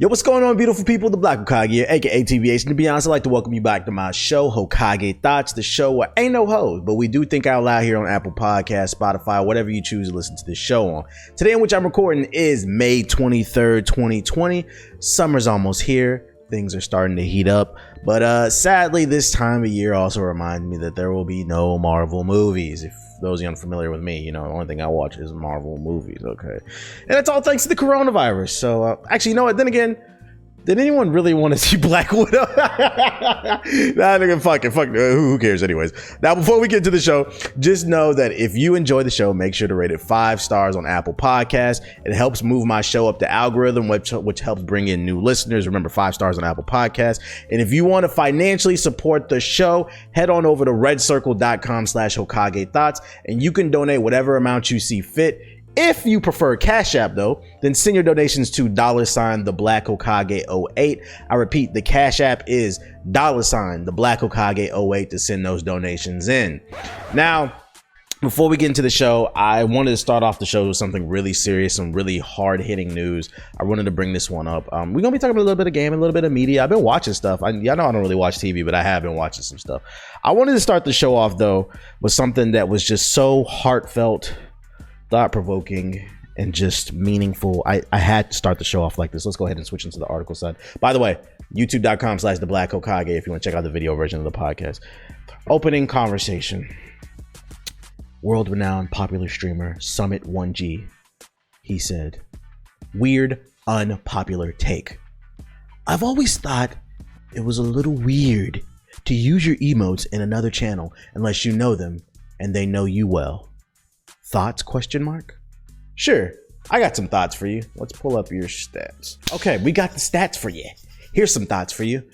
Yo, what's going on, beautiful people? The Black Hokage here, aka TBH. And to be honest, I'd like to welcome you back to my show, Hokage Thots, the show where ain't no hoes, but we do think out loud here on Apple Podcasts, Spotify, whatever you choose to listen to this show on. Today in which I'm recording is May 23rd, 2020. Summer's almost here. Things are starting to heat up. But sadly, this time of year also reminds me that there will be no Marvel movies. If those unfamiliar with me, you know, the only thing I watch is Marvel movies, okay? And it's all thanks to the coronavirus. So, actually, you know what? Then again, did anyone really want to see Black Widow? Nah, nigga, fuck it. Who cares anyways? Now, before we get to the show, just know that if you enjoy the show, make sure to rate it 5 stars on Apple Podcasts. It helps move my show up the algorithm, which helps bring in new listeners. Remember, 5 stars on Apple Podcasts. And if you want to financially support the show, head on over to redcircle.com/Hokage Thots, and you can donate whatever amount you see fit. If you prefer Cash App, though, then send your donations to $the Black Hokage 08. I repeat, the Cash App is $the Black Hokage 08 to send those donations in. Now, before we get into the show, I wanted to start off the show with something really serious, some really hard-hitting news. I wanted to bring this one up. We're going to be talking about a little bit of gaming, a little bit of media. I've been watching stuff. Y'all know I don't really watch TV, but I have been watching some stuff. I wanted to start the show off, though, with something that was just so heartfelt, thought-provoking, and just meaningful. I had to start the show off like this. Let's go ahead and switch into the article side. By the way, youtube.com/the Black Hokage if you want to check out the video version of the podcast. Opening conversation. World-renowned popular streamer Summit 1G. He said, "Weird, unpopular take. I've always thought it was a little weird to use your emotes in another channel unless you know them and they know you well. Thoughts, ? Sure, I got some thoughts for you. Let's pull up your stats. Okay, we got the stats for you. Here's some thoughts for you.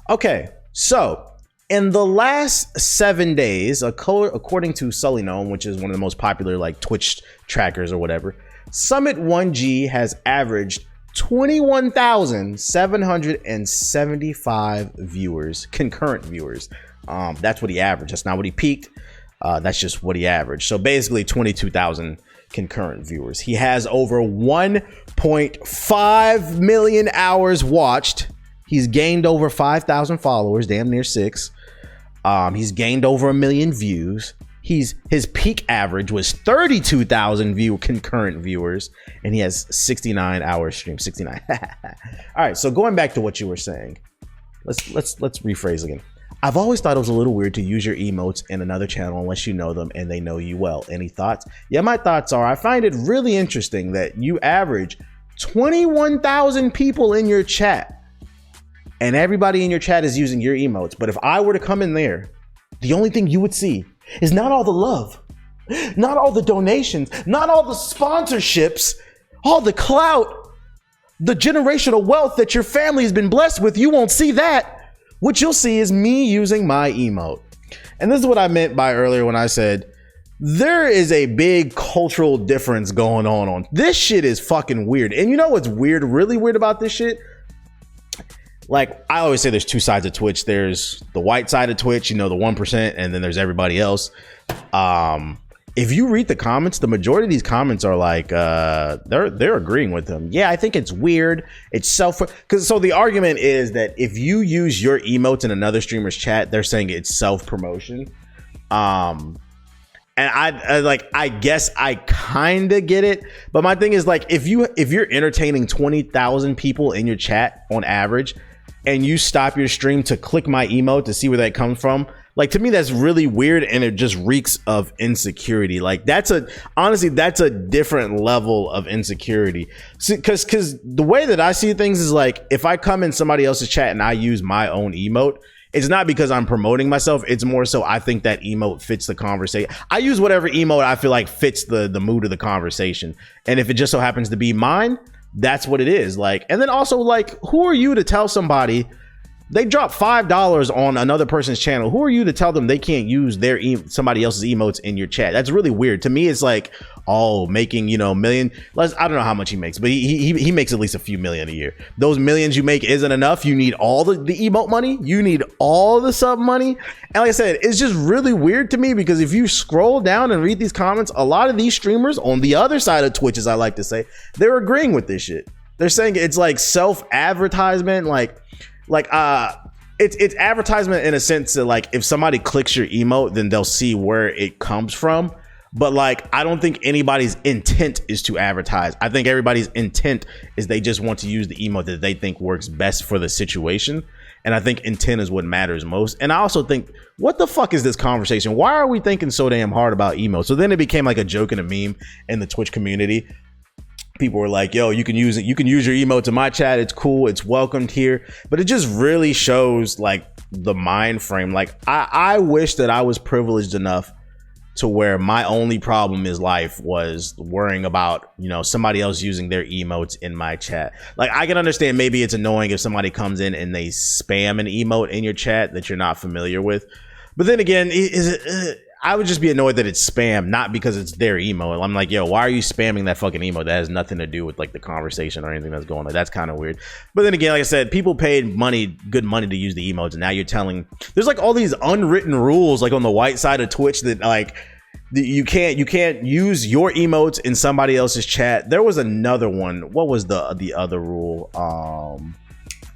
Okay, so in the last 7 days, according to Sully, which is one of the most popular like Twitch trackers or whatever, Summit 1G has averaged 21,775 viewers, concurrent viewers. That's what he averaged. That's not what he peaked. That's just what he averaged. So basically 22,000 concurrent viewers. He has over 1.5 million hours watched. He's gained over 5,000 followers, damn near 6. He's gained over 1 million views. His peak average was 32,000 concurrent viewers, and he has 69 hours streamed. 69. All right, so going back to what you were saying, let's rephrase again. I've always thought it was a little weird to use your emotes in another channel unless you know them and they know you well. Any thoughts? Yeah, my thoughts are I find it really interesting that you average 21,000 people in your chat and everybody in your chat is using your emotes. But if I were to come in there, the only thing you would see is not all the love, not all the donations, not all the sponsorships, all the clout, the generational wealth that your family has been blessed with. You won't see that. What you'll see is me using my emote. And this is what I meant by earlier when I said there is a big cultural difference going on. This shit is fucking weird. And you know what's weird, really weird about this shit? Like I always say there's 2 sides of Twitch. There's the white side of Twitch, you know, the 1%, and then there's everybody else. If you read the comments, the majority of these comments are like they're agreeing with them. Yeah, I think it's weird. It's so the argument is that if you use your emotes in another streamer's chat, they're saying it's self-promotion. And I guess I kind of get it, but my thing is like if you're entertaining 20,000 people in your chat on average and you stop your stream to click my emote to see where that comes from, like to me that's really weird, and it just reeks of insecurity. Like honestly that's a different level of insecurity. Because the way that I see things is like if I come in somebody else's chat and I use my own emote, it's not because I'm promoting myself. It's more so I think that emote fits the conversation. I use whatever emote I feel like fits the mood of the conversation, and if it just so happens to be mine, that's what it is. Like, and then also like, who are you to tell somebody they drop $5 on another person's channel? Who are you to tell them they can't use their somebody else's emotes in your chat? That's really weird to me. It's like, oh, making, you know, million. I don't know how much he makes, but he makes at least a few million a year. Those millions you make isn't enough. You need all the emote money. You need all the sub money. And like I said, it's just really weird to me because if you scroll down and read these comments, a lot of these streamers on the other side of Twitch, as I like to say, they're agreeing with this shit. They're saying it's like self-advertisement, it's advertisement in a sense that like if somebody clicks your emote, then they'll see where it comes from. But like, I don't think anybody's intent is to advertise. I think everybody's intent is they just want to use the emote that they think works best for the situation. And I think intent is what matters most. And I also think, what the fuck is this conversation? Why are we thinking so damn hard about emotes? So then it became like a joke and a meme in the Twitch community. People were like, yo, you can use it. You can use your emote in my chat. It's cool. It's welcomed here. But it just really shows like the mind frame. Like I wish that I was privileged enough to where my only problem in life was worrying about, you know, somebody else using their emotes in my chat. Like I can understand maybe it's annoying if somebody comes in and they spam an emote in your chat that you're not familiar with. But then again, I would just be annoyed that it's spam, not because it's their emote. I'm like, yo, why are you spamming that fucking emote? That has nothing to do with like the conversation or anything that's going on. That's kind of weird. But then again, like I said, people paid good money to use the emotes, and now you're telling, there's like all these unwritten rules like on the white side of Twitch that like you can't use your emotes in somebody else's chat. There was another one. What was the other rule?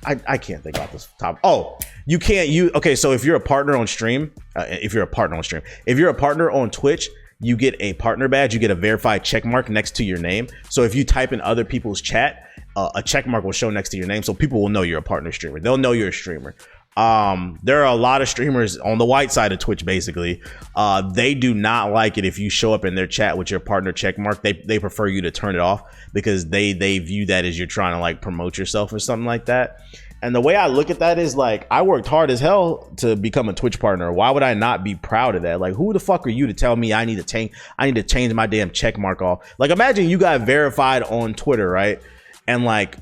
I can't think about this top. Oh, you can't use. Okay, so if you're a partner on stream, if you're a partner on Twitch, you get a partner badge. You get a verified check mark next to your name. So if you type in other people's chat, a check mark will show next to your name, so people will know you're a partner streamer. They'll know you're a streamer. There are a lot of streamers on the white side of Twitch. Basically, they do not like it if you show up in their chat with your partner check mark. They prefer you to turn it off because they view that as you're trying to like promote yourself or something like that. And the way I look at that is like, I worked hard as hell to become a Twitch partner. Why would I not be proud of that? Like, who the fuck are you to tell me I need to change my damn check mark off? Like, imagine you got verified on Twitter, right? And like,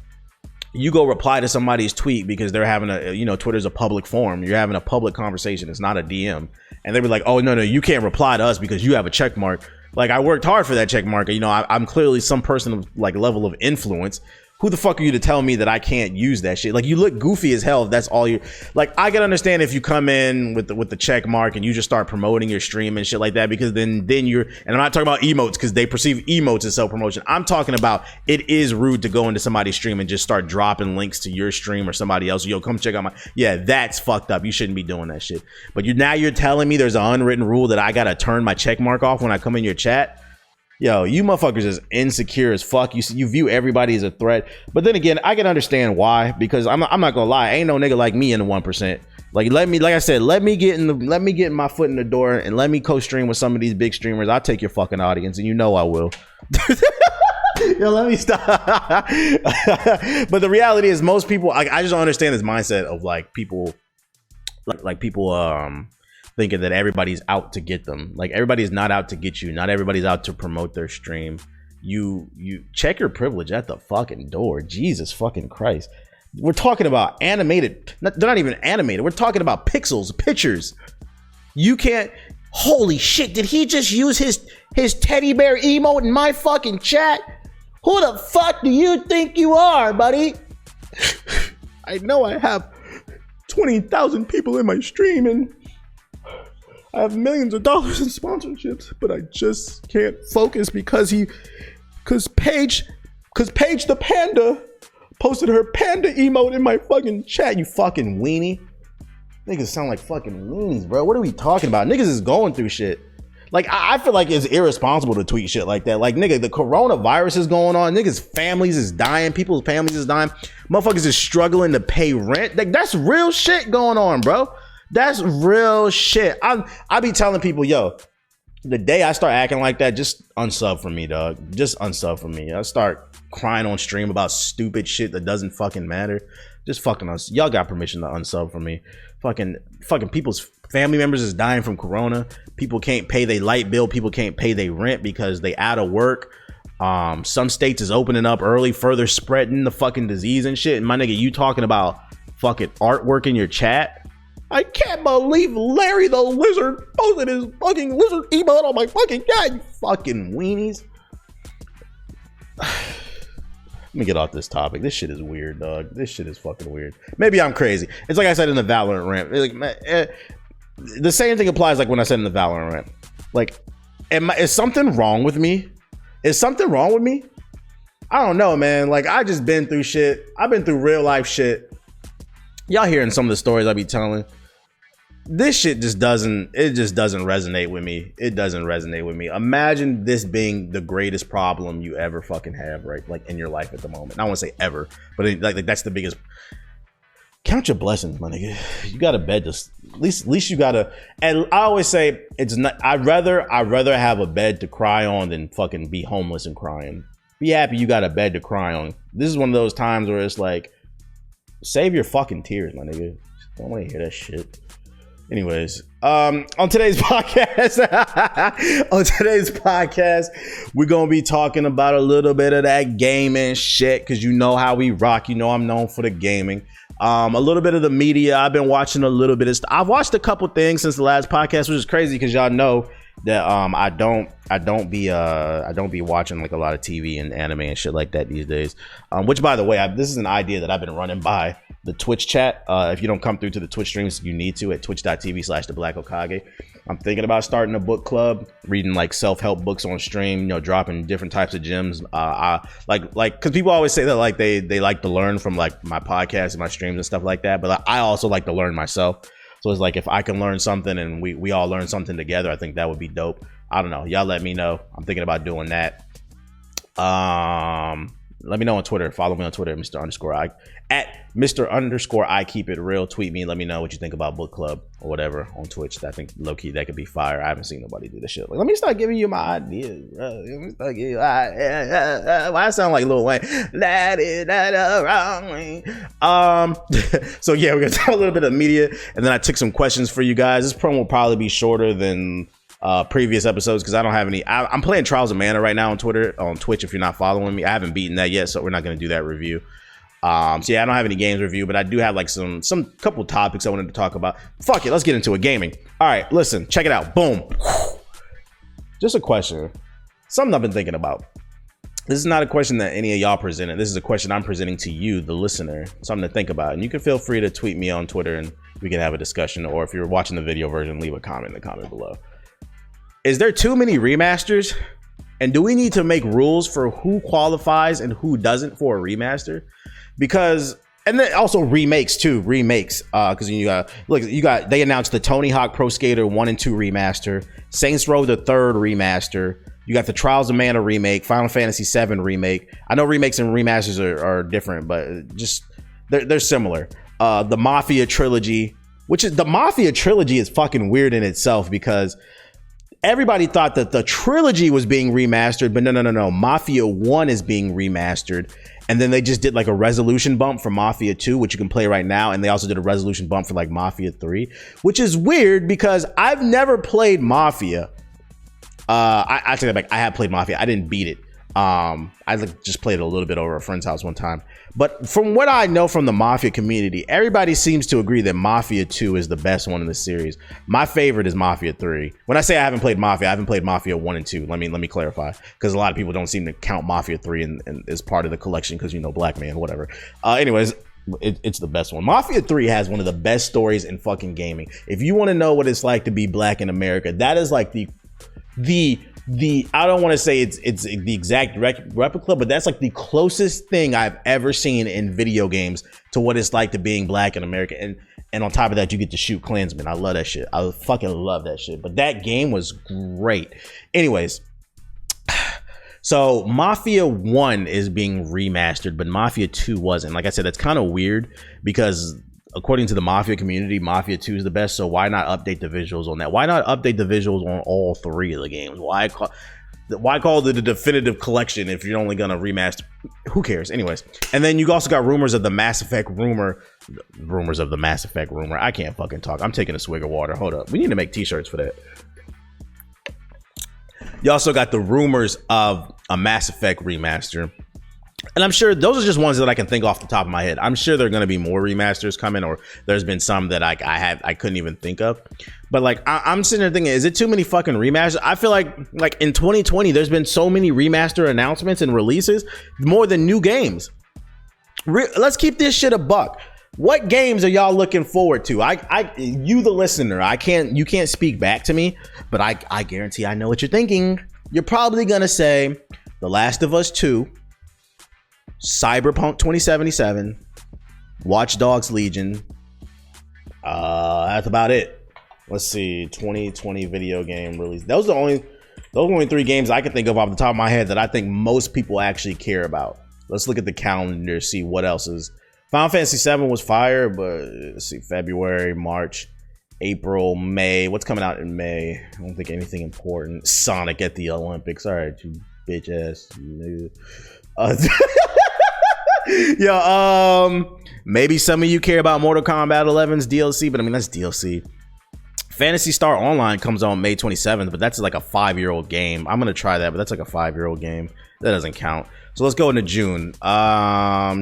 you go reply to somebody's tweet because they're having Twitter's a public forum. You're having a public conversation. It's not a DM. And they be like, oh, no, you can't reply to us because you have a check mark. Like, I worked hard for that check mark. You know, I'm clearly some person of like level of influence. Who the fuck are you to tell me that I can't use that shit? Like, you look goofy as hell if that's all you like. I can understand if you come in with the check mark and you just start promoting your stream and shit like that, because then you're, and I'm not talking about emotes because they perceive emotes as self-promotion. I'm talking about it is rude to go into somebody's stream and just start dropping links to your stream or somebody else. Yo, come check out yeah, that's fucked up. You shouldn't be doing that shit. But now you're telling me there's an unwritten rule that I gotta turn my check mark off when I come in your chat? Yo, you motherfuckers is insecure as fuck. You view everybody as a threat. But then again, I can understand why, because I'm not gonna lie, ain't no nigga like me in the 1%. Like, let me get my foot in the door and let me co-stream with some of these big streamers. I'll take your fucking audience, and you know I will. Yo, let me stop. But the reality is, most people, I just don't understand this mindset of like people, like people thinking that everybody's out to get them. Like, everybody's not out to get you. Not everybody's out to promote their stream. You check your privilege at the fucking door. Jesus fucking Christ. We're talking about animated. They're not even animated. We're talking about pixels, pictures. You can't. Holy shit! Did he just use his teddy bear emote in my fucking chat? Who the fuck do you think you are, buddy? I know I have 20,000 people in my stream and I have millions of dollars in sponsorships, but I just can't focus because Paige the Panda posted her panda emote in my fucking chat. You fucking weenie. Niggas sound like fucking weenies, bro. What are we talking about? Niggas is going through shit. Like, I feel like it's irresponsible to tweet shit like that. Like, nigga, the coronavirus is going on. Niggas' families is dying. People's families is dying. Motherfuckers is struggling to pay rent. Like, that's real shit going on, bro. That's real shit. I be telling people, yo, the day I start acting like that, just unsub from me, dog. Just unsub from me. I start crying on stream about stupid shit that doesn't fucking matter. Just fucking us. Y'all got permission to unsub from me. Fucking people's family members is dying from corona. People can't pay their light bill. People can't pay their rent because they out of work. Some states is opening up early, further spreading the fucking disease and shit. And my nigga, you talking about fucking artwork in your chat? I can't believe Larry the Lizard posted his fucking lizard emote on my fucking chat, you fucking weenies. Let me get off this topic. This shit is weird, dog. This shit is fucking weird. Maybe I'm crazy. It's like I said in the Valorant rant. The same thing applies like when I said in the Valorant rant. Like, is something wrong with me? Is something wrong with me? I don't know, man. Like, I just been through shit. I've been through real life shit. Y'all hearing some of the stories I be telling. This shit just doesn't resonate with me. It doesn't resonate with me. Imagine this being the greatest problem you ever fucking have, right? Like, in your life at the moment. I don't want to say ever, but like that's the biggest. Count your blessings, my nigga. You got a bed to, at least you gotta. And I always say it's not. I'd rather have a bed to cry on than fucking be homeless and crying. Be happy you got a bed to cry on. This is one of those times where it's like, save your fucking tears, my nigga. Don't want to hear that shit. Anyways, on today's podcast, we're gonna be talking about a little bit of that gaming shit, because you know how we rock. You know I'm known for the gaming. A little bit of the media. I've been watching a little bit of stuff. I've watched a couple things since the last podcast, which is crazy because y'all know that I don't be watching like a lot of TV and anime and shit like that these days. Which, by the way, this is an idea that I've been running by the Twitch chat. If you don't come through to the Twitch streams, you need to at twitch.tv/theblack Hokage. I'm thinking about starting a book club, reading like self-help books on stream, you know, dropping different types of gems. Like, because people always say that like they like to learn from like my podcast and my streams and stuff like that. But I also like to learn myself. So it's like, if I can learn something and we all learn something together, I think that would be dope. I don't know. Y'all let me know. I'm thinking about doing that. Let me know on Twitter. Follow me on Twitter at Mr. Keep It Real. Tweet me. Let me know what you think about book club or whatever on Twitch. I think low key that could be fire. I haven't seen nobody do this shit. Like, let me start giving you my ideas. Why I sound like Lil Wayne? That is wrong. So yeah, we're gonna talk a little bit of media, and then I took some questions for you guys. This promo will probably be shorter than previous episodes because I don't have any. I'm playing Trials of Mana right now on Twitch. If you're not following me, I haven't beaten that yet, so we're not going to do that review. So yeah, I don't have any games review, but I do have like some couple topics I wanted to talk about. Fuck it, let's get into it. Gaming. All right, listen, check it out. Boom. Just a question, something I've been thinking about. This is not a question that any of y'all presented. This is a question I'm presenting to you, the listener. Something to think about, and you can feel free to tweet me on Twitter and we can have a discussion, or if you're watching the video version, leave a comment in the comment below. Is there too many remasters? And do we need to make rules for who qualifies and who doesn't for a remaster? Because, and then also remakes too, because they announced the Tony Hawk Pro Skater 1 and 2 remaster, Saints Row the 3rd remaster, you got the Trials of Mana remake, Final Fantasy 7 remake. I know remakes and remasters are different, but just they're similar. The Mafia trilogy, the Mafia trilogy is fucking weird in itself because everybody thought that the trilogy was being remastered, but no. Mafia 1 is being remastered. And then they just did like a resolution bump for Mafia 2, which you can play right now. And they also did a resolution bump for like Mafia 3, which is weird because I've never played Mafia. I take that back. I have played Mafia. I didn't beat it. I just played it a little bit over a friend's house one time. But from what I know from the Mafia community, everybody seems to agree that Mafia 2 is the best one in the series. My favorite is Mafia 3. When I say I haven't played Mafia 1 and 2. Let me clarify, because a lot of people don't seem to count Mafia 3 and as part of the collection because, you know, black man, whatever. Anyways, it's the best one. Mafia 3 has one of the best stories in fucking gaming. If you want to know what it's like to be black in America, that is like the I don't want to say it's the exact replica, but that's like the closest thing I've ever seen in video games to what it's like to being black in America. And on top of that, you get to shoot Klansmen. I love that shit. I fucking love that shit. But that game was great. Anyways, so Mafia 1 is being remastered, but Mafia 2 wasn't. Like I said, that's kind of weird because according to the Mafia community, Mafia 2 is the best, so why not update the visuals on that? Why not update the visuals on all 3 of the games? Why call it the definitive collection if you're only gonna remaster? Who cares? Anyways, and then you also got rumors of the Mass Effect rumor. I can't fucking talk. I'm taking a swig of water. Hold up. We need to make t-shirts for that. You also got the rumors of a Mass Effect remaster. And I'm sure those are just ones that I can think off the top of my head. I'm sure there are going to be more remasters coming, or there's been some that I couldn't even think of. But like, I'm sitting there thinking, is it too many fucking remasters? I feel like in 2020, there's been so many remaster announcements and releases, more than new games. Let's keep this shit a buck. What games are y'all looking forward to? You the listener, you can't speak back to me, but I guarantee I know what you're thinking. You're probably gonna say The Last of Us 2, Cyberpunk 2077, Watch Dogs Legion. That's about it. Let's see, 2020 video game release. Those are only 3 games I can think of off the top of my head that I think most people actually care about. Let's look at the calendar, see what else is. Final Fantasy 7 was fire, but let's see, February, March, April, May. What's coming out in May? I don't think anything important. Sonic at the Olympics. All right, you bitch ass. Maybe some of you care about Mortal Kombat 11's DLC, but I mean, that's DLC. Phantasy Star Online comes on May 27th, but that's like a 5-year-old game. I'm gonna try that, but that's like a 5-year-old game. That doesn't count. So let's go into June.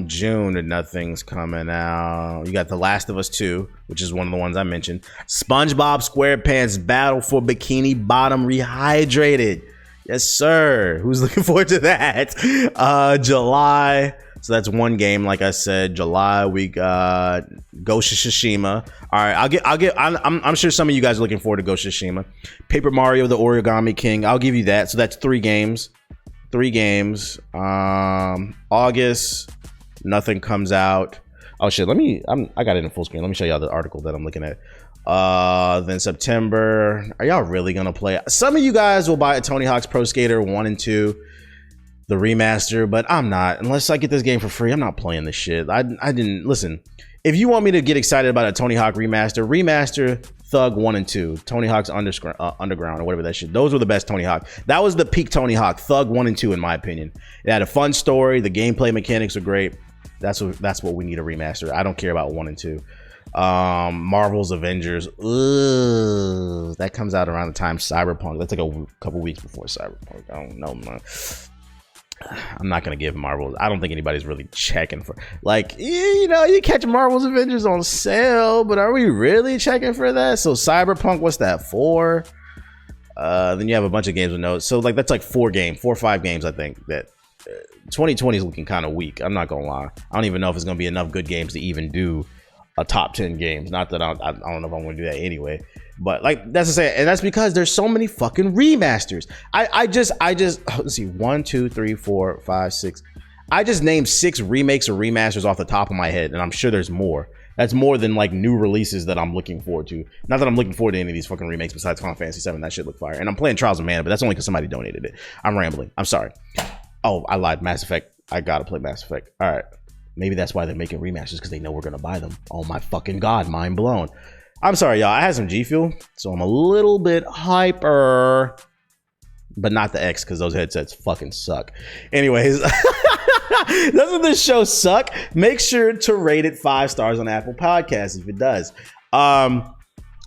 June, nothing's coming out. You got The Last of Us 2, which is one of the ones I mentioned. SpongeBob SquarePants Battle for Bikini Bottom Rehydrated. Yes, sir. Who's looking forward to that? July. So that's one game, like I said. July, we got Ghost of Tsushima. All right, I'm sure some of you guys are looking forward to Ghost of Tsushima. Paper Mario: The Origami King. I'll give you that. So that's 3 games. 3 games. August, nothing comes out. Oh shit, I got it in full screen. Let me show y'all the article that I'm looking at. Then September. Are y'all really gonna play? Some of you guys will buy a Tony Hawk's Pro Skater 1 and 2. The remaster, but I'm not. Unless I get this game for free, I'm not playing this shit. I didn't listen. If you want me to get excited about a Tony Hawk remaster Thug 1 and 2, Tony Hawk's Underground or whatever that shit. Those were the best Tony Hawk. That was the peak Tony Hawk. Thug 1 and 2, in my opinion. It had a fun story. The gameplay mechanics are great. That's what we need a remaster. I don't care about 1 and 2. Marvel's Avengers. Ugh, that comes out around the time Cyberpunk. That's like a couple weeks before Cyberpunk. I don't know, man. I'm not gonna give Marvel. I don't think anybody's really checking for, like, you know, you catch Marvel's Avengers on sale, but are we really checking for that? So Cyberpunk, what's that for? Then you have a bunch of games with notes. So like that's like 4 or 5 games. I think that 2020 is looking kind of weak. I'm not gonna lie. I don't even know if it's gonna be enough good games to even do a top 10 games. Not that I don't know if I'm gonna do that anyway. But like that's to say, and that's because there's so many fucking remasters. I just let's see, 1, 2, 3, 4, 5, 6. I just named 6 remakes or remasters off the top of my head, and I'm sure there's more. That's more than like new releases that I'm looking forward to. Not that I'm looking forward to any of these fucking remakes besides Final Fantasy 7. That shit look fire. And I'm playing Trials of Mana, but that's only because somebody donated it. I'm rambling. I'm sorry. Oh, I lied. Mass Effect. I gotta play Mass Effect. All right. Maybe that's why they're making remasters, because they know we're gonna buy them. Oh my fucking god, mind blown. I'm sorry, y'all. I had some G Fuel, so I'm a little bit hyper, but not the X, because those headsets fucking suck. Anyways, doesn't this show suck? Make sure to rate it 5 stars on Apple Podcasts if it does.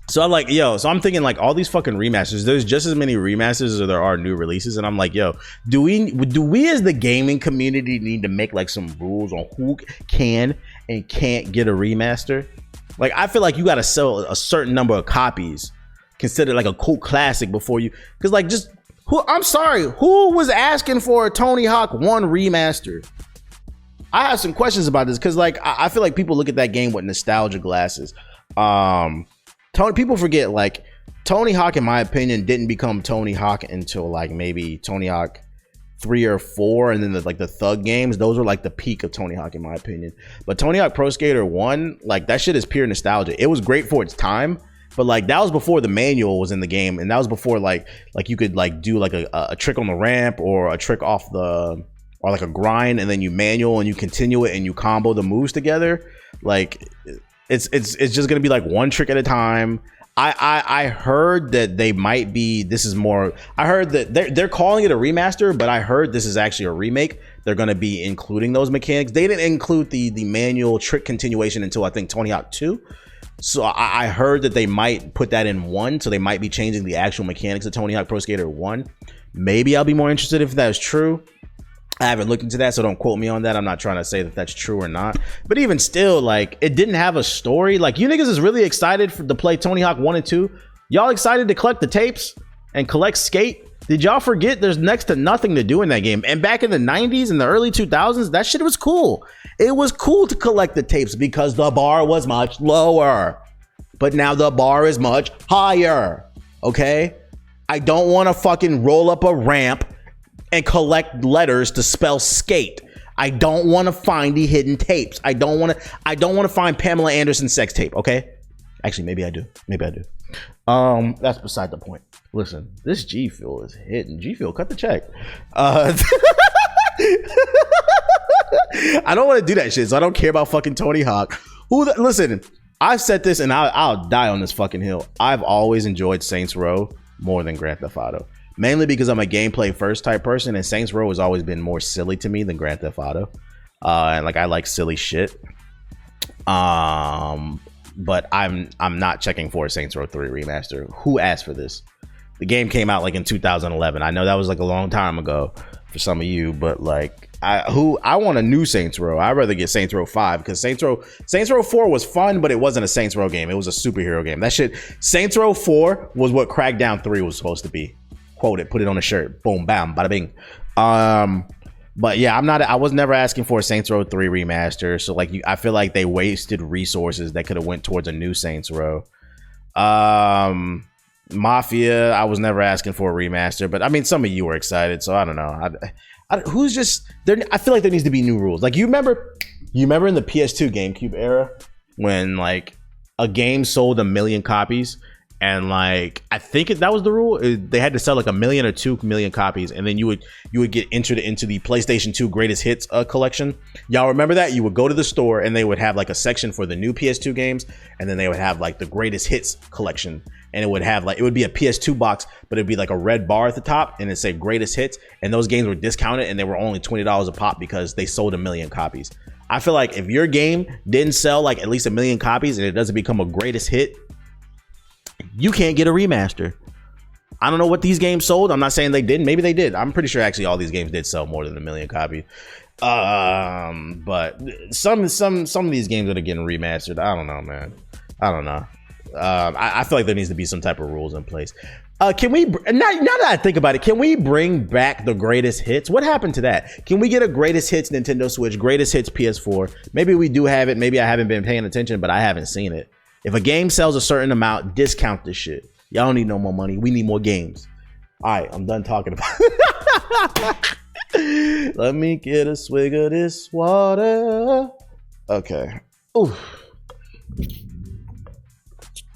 So I'm like, so I'm thinking like all these fucking remasters, there's just as many remasters as there are new releases. And I'm like, do we as the gaming community need to make like some rules on who can and can't get a remaster? Like, I feel like you got to sell a certain number of copies, considered like a cult classic before you, because like I'm sorry, who was asking for a Tony Hawk 1 remaster? I have some questions about this, because like I feel like people look at that game with nostalgia glasses. People forget, like, Tony Hawk, in my opinion, didn't become Tony Hawk until like maybe Tony Hawk 3 or 4, and then the Thug games. Those were like the peak of Tony Hawk, in my opinion. But Tony Hawk Pro Skater 1, like, that shit is pure nostalgia. It was great for its time, but like that was before the manual was in the game, and that was before like you could like do like a trick on the ramp or a trick off the, or like a grind, and then you manual and you continue it and you combo the moves together. Like it's just gonna be like one trick at a time. I heard that they might be, this is more, I heard that they're calling it a remaster, but I heard this is actually a remake. They're going to be including those mechanics. They didn't include the manual trick continuation until I think Tony Hawk 2. So I heard that they might put that in 1. So they might be changing the actual mechanics of Tony Hawk Pro Skater 1. Maybe I'll be more interested if that is true. I haven't looked into that, so don't quote me on that. I'm not trying to say that that's true or not. But even still, like, it didn't have a story. Like, you niggas is really excited to play Tony Hawk 1 and 2. Y'all excited to collect the tapes and collect Skate? Did y'all forget there's next to nothing to do in that game? And back in the 90s and the early 2000s, that shit was cool. It was cool to collect the tapes because the bar was much lower. But now the bar is much higher. Okay? I don't want to fucking roll up a ramp and collect letters to spell skate. I don't want to find the hidden tapes. I don't want to find Pamela Anderson's sex tape, okay? Actually, maybe I do. That's beside the point. Listen, this G Fuel is hitting. G Fuel, cut the check. I don't want to do that shit, so I don't care about fucking Tony Hawk. Listen, I've said this and I'll die on this fucking hill. I've always enjoyed Saints Row more than Grand Theft Auto. Mainly because I'm a gameplay first type person, and Saints Row has always been more silly to me than Grand Theft Auto. And like I like silly shit. But I'm not checking for a Saints Row 3 remaster. Who asked for this? The game came out like in 2011. I know that was like a long time ago for some of you, but like I want a new Saints Row. I'd rather get Saints Row 5 because Saints Row 4 was fun, but it wasn't a Saints Row game. It was a superhero game. That shit, Saints Row 4 was what Crackdown 3 was supposed to be. Quote it, put it on a shirt. Boom, bam, bada bing. But yeah, I was never asking for a Saints Row 3 remaster. So like I feel like they wasted resources that could have went towards a new Saints Row. Mafia, I was never asking for a remaster, but I mean, some of you were excited, so I don't know. Who's just there? I feel like there needs to be new rules. Like you remember in the PS2 GameCube era when like a game sold 1 million copies, and like I think that was the rule. They had to sell like 1 million or 2 million copies, and then you would get entered into the PlayStation 2 Greatest Hits collection. Y'all remember that? You would go to the store and they would have like a section for the new PS2 games, and then they would have like the Greatest Hits collection. And it would have like, it would be a PS2 box, but it'd be like a red bar at the top and it'd say Greatest Hits. And those games were discounted and they were only $20 a pop because they sold 1 million copies. I feel like if your game didn't sell like at least 1 million copies and it doesn't become a greatest hit, you can't get a remaster. I don't know what these games sold. I'm not saying they didn't. Maybe they did. I'm pretty sure actually all these games did sell more than 1 million copies. But some of these games that are getting remastered, I don't know, man. I don't know. I feel like there needs to be some type of rules in place. Can we, now that I think about it, can we bring back the Greatest Hits? What happened to that? Can we get a Greatest Hits Nintendo Switch, Greatest Hits PS4? Maybe we do have it. Maybe I haven't been paying attention, but I haven't seen it. If a game sells a certain amount, discount this shit. Y'all don't need no more money. We need more games. All right, I'm done talking about it. Let me get a swig of this water. Okay. Ooh.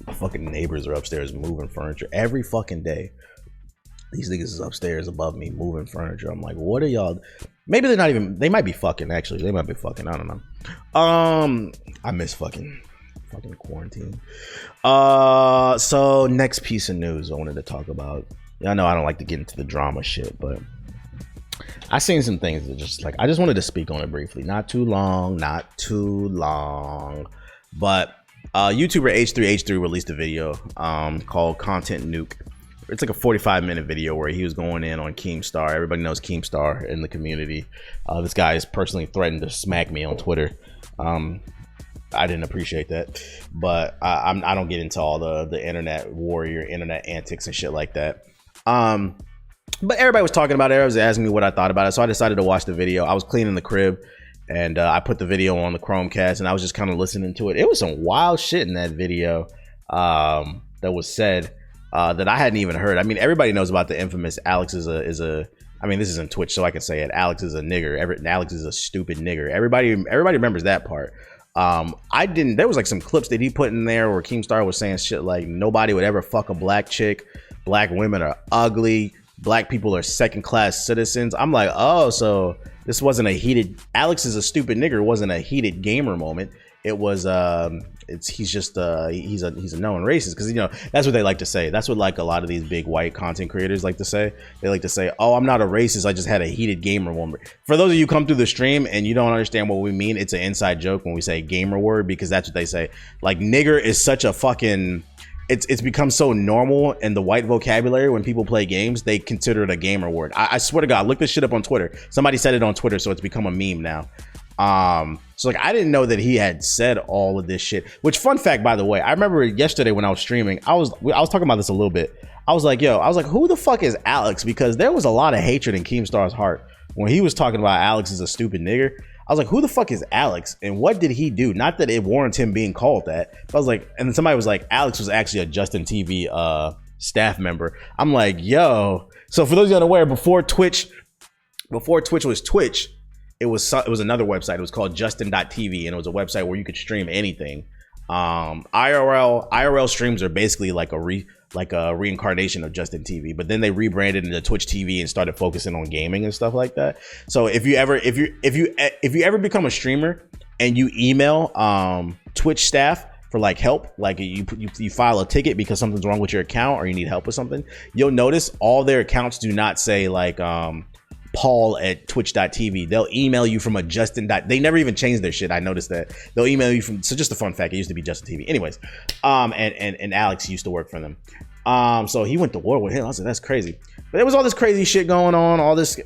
My fucking neighbors are upstairs moving furniture every fucking day. These niggas is upstairs above me moving furniture. I'm like, what are y'all? Maybe they're not even, they might be fucking actually. They might be fucking. I don't know. I miss fucking quarantine. So next piece of news I wanted to talk about. I know I don't like to get into the drama shit, but I seen some things that just like, I just wanted to speak on it briefly. Not too long. But YouTuber H3H3 released a video called Content Nuke. It's like a 45-minute video where he was going in on Keemstar. Everybody knows Keemstar in the community. This guy has personally threatened to smack me on Twitter. I didn't appreciate that, but I don't get into all the internet warrior, internet antics and shit like that. But everybody was talking about it. Everybody was asking me what I thought about it, so I decided to watch the video. I was cleaning the crib, and I put the video on the Chromecast, and I was just kind of listening to it. It was some wild shit in that video that was said that I hadn't even heard. I mean, everybody knows about the infamous Alex is a. I mean, this isn't Twitch, so I can say it. Alex is a nigger. Alex is a stupid nigger. Everybody remembers that part. I didn't. There was like some clips that he put in there where Keemstar was saying shit like nobody would ever fuck a black chick. Black women are ugly. Black people are second-class citizens. I'm like, oh, so this wasn't a heated Alex is a stupid nigger. It wasn't a heated gamer moment. It was he's a known racist, because you know that's what they like to say. That's what like a lot of these big white content creators like to say. They like to say, oh, I'm not a racist, I just had a heated gamer moment. For those of you who come through the stream and you don't understand what we mean, it's an inside joke when we say gamer word, because that's what they say. Like nigger is such a fucking, it's become so normal in the white vocabulary. When people play games, they consider it a gamer word. I swear to God, look this shit up on Twitter. Somebody said it on Twitter, so it's become a meme now. So like I didn't know that he had said all of this shit. Which, fun fact, by the way, I remember yesterday when I was streaming, I was talking about this a little bit. I was like, who the fuck is Alex? Because there was a lot of hatred in Keemstar's heart when he was talking about Alex is a stupid nigger. I was like, who the fuck is Alex and what did he do? Not that it warrants him being called that, but I was like, and then somebody was like, Alex was actually a Justin TV staff member. I'm like, yo. So for those who are unaware, before Twitch was Twitch, it was another website. It was called Justin.tv, and it was a website where you could stream anything. IRL streams are basically like a reincarnation of Justin TV, but then they rebranded into Twitch TV and started focusing on gaming and stuff like that. So if you ever become a streamer and you email Twitch staff for like help, like you file a ticket because something's wrong with your account or you need help with something, you'll notice all their accounts do not say like Paul at twitch.tv. They'll email you from a Justin. They never even changed their shit. I noticed that they'll email you from. So just a fun fact, it used to be Justin TV. Anyways, and Alex used to work for them. So he went to war with him. I was like, that's crazy. But there was all this crazy shit going on, all this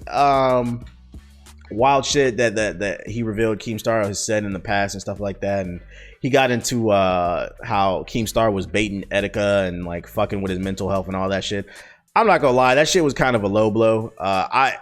wild shit that he revealed Keemstar has said in the past and stuff like that. And he got into how Keemstar was baiting Etika and like fucking with his mental health and all that shit. I'm not gonna lie, that shit was kind of a low blow. I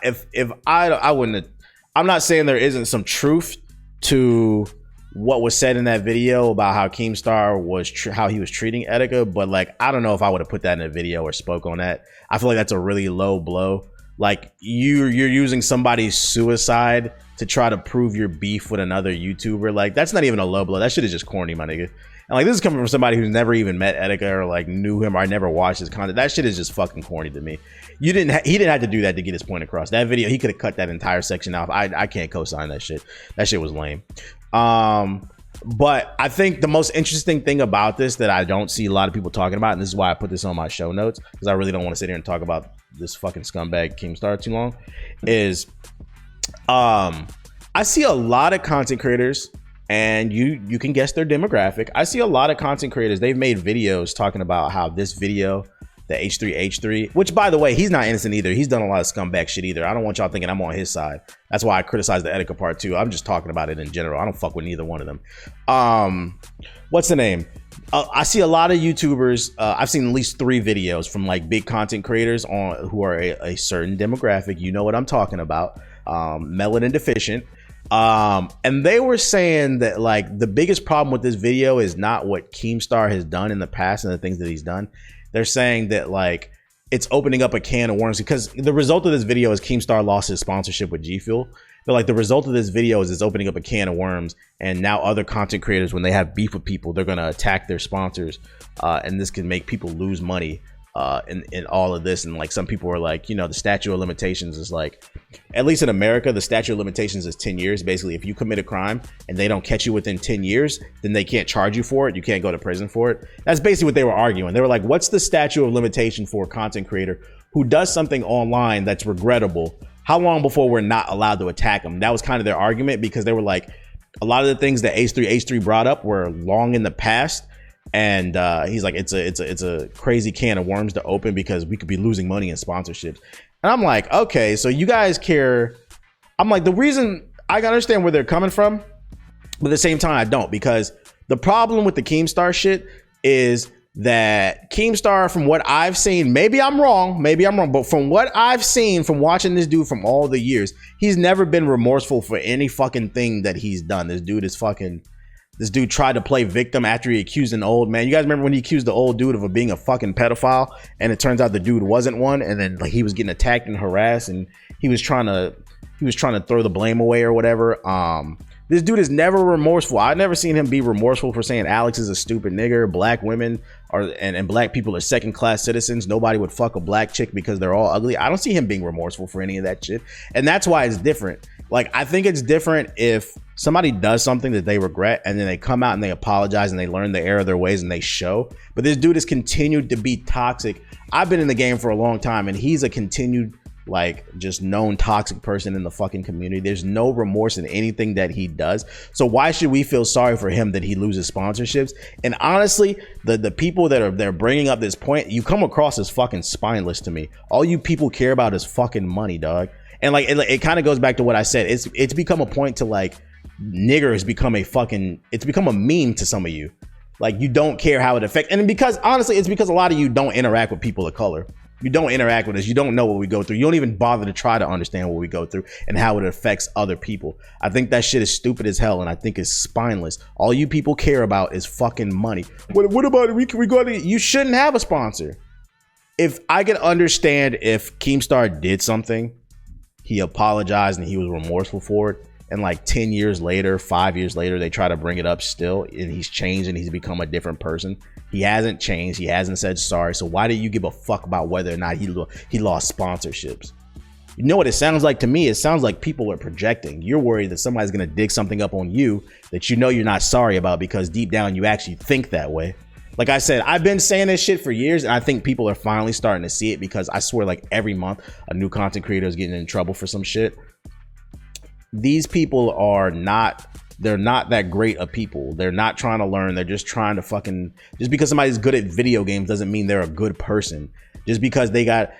wouldn't have, I'm not saying there isn't some truth to what was said in that video about how Keemstar was how he was treating Etika, but like I don't know if I would have put that in a video or spoke on that. I feel like that's a really low blow. Like you're using somebody's suicide to try to prove your beef with another YouTuber. Like that's not even a low blow. That shit is just corny, my nigga. And like this is coming from somebody who's never even met Etika or like knew him or I never watched his content. That shit is just fucking corny to me. He didn't have to do that to get his point across. That video, he could have cut that entire section off. I can't co-sign that shit. That shit was lame. But I think the most interesting thing about this that I don't see a lot of people talking about, and this is why I put this on my show notes, because I really don't want to sit here and talk about this fucking scumbag Keemstar too long, is I see a lot of content creators, and you can guess their demographic. I see a lot of content creators, they've made videos talking about how this video, the H3H3, which by the way, he's not innocent either. He's done a lot of scumbag shit either. I don't want y'all thinking I'm on his side. That's why I criticize the Etika part too. I'm just talking about it in general. I don't fuck with neither one of them. What's the name? I see a lot of YouTubers. I've seen at least 3 videos from like big content creators who are a certain demographic. You know what I'm talking about. Melanin deficient. And they were saying that like the biggest problem with this video is not what Keemstar has done in the past and the things that he's done. They're saying that like it's opening up a can of worms, because the result of this video is Keemstar lost his sponsorship with G Fuel. They're like, the result of this video is it's opening up a can of worms, and now other content creators, when they have beef with people, they're gonna attack their sponsors, and this can make people lose money in all of this. And like some people are like, you know, the statute of limitations is like, at least in America, the statute of limitations is 10 years. Basically, if you commit a crime and they don't catch you within 10 years, then they can't charge you for it. You can't go to prison for it. That's basically what they were arguing. They were like, what's the statute of limitation for a content creator who does something online that's regrettable? How long before we're not allowed to attack them? That was kind of their argument, because they were like, a lot of the things that H3 brought up were long in the past. And he's like, it's a crazy can of worms to open, because we could be losing money in sponsorships. And I'm like, okay, so you guys care. I'm like, the reason, I can understand where they're coming from, but at the same time I don't, because the problem with the Keemstar shit is that Keemstar, from what I've seen, maybe I'm wrong, but from what I've seen from watching this dude from all the years, he's never been remorseful for any fucking thing that he's done. This dude tried to play victim after he accused an old man. You guys remember when he accused the old dude of being a fucking pedophile, and it turns out the dude wasn't one, and then like he was getting attacked and harassed, and he was trying to throw the blame away or whatever. This dude is never remorseful. I've never seen him be remorseful for saying Alex is a stupid nigger, black women and black people are second-class citizens. Nobody would fuck a black chick because they're all ugly. I don't see him being remorseful for any of that shit. And that's why it's different. Like, I think it's different if somebody does something that they regret and then they come out and they apologize and they learn the error of their ways and they show. But this dude has continued to be toxic. I've been in the game for a long time, and he's a continued, like, just known toxic person in the fucking community. There's no remorse in anything that he does. So why should we feel sorry for him that he loses sponsorships? And honestly, the people they're bringing up this point, you come across as fucking spineless to me. All you people care about is fucking money, dog. And like it kind of goes back to what I said. It's become a point to, like, nigger has become it's become a meme to some of you. Like, you don't care how it affects. And because honestly, it's because a lot of you don't interact with people of color. You don't interact with us. You don't know what we go through. You don't even bother to try to understand what we go through and how it affects other people. I think that shit is stupid as hell, and I think it's spineless. All you people care about is fucking money. What about it? You shouldn't have a sponsor. If I could understand if Keemstar did something, he apologized and he was remorseful for it, and like 10 years later, 5 years later, they try to bring it up still, and he's changed and he's become a different person. He hasn't changed. He hasn't said sorry. So why do you give a fuck about whether or not he lost sponsorships? You know what it sounds like to me? It sounds like people are projecting. You're worried that somebody's going to dig something up on you that you know you're not sorry about, because deep down you actually think that way. Like I said, I've been saying this shit for years, and I think people are finally starting to see it, because I swear like every month a new content creator is getting in trouble for some shit. These people are not, they're not that great of people. They're not trying to learn. They're just trying to fucking, just because somebody's good at video games doesn't mean they're a good person. Just because they got,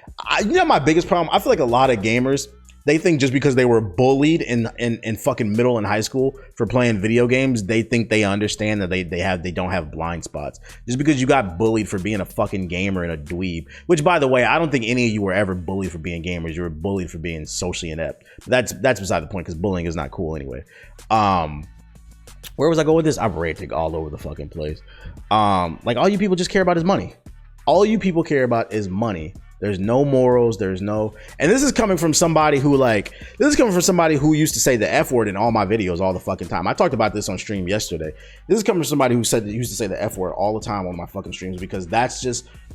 you know, my biggest problem, I feel like a lot of gamers, they think just because they were bullied in fucking middle and high school for playing video games, they think they understand that they don't have blind spots. Just because you got bullied for being a fucking gamer and a dweeb, which by the way, I don't think any of you were ever bullied for being gamers. You were bullied for being socially inept. But that's beside the point, because bullying is not cool anyway. Where was I going with this? I'm ranting all over the fucking place. Like, all you people just care about is money. All you people care about is money. There's no morals. There's no, and this is coming from somebody who used to say the F word in all my videos all the fucking time. I talked about this on stream yesterday. This is coming from somebody who used to say the F word all the time on my fucking streams, because that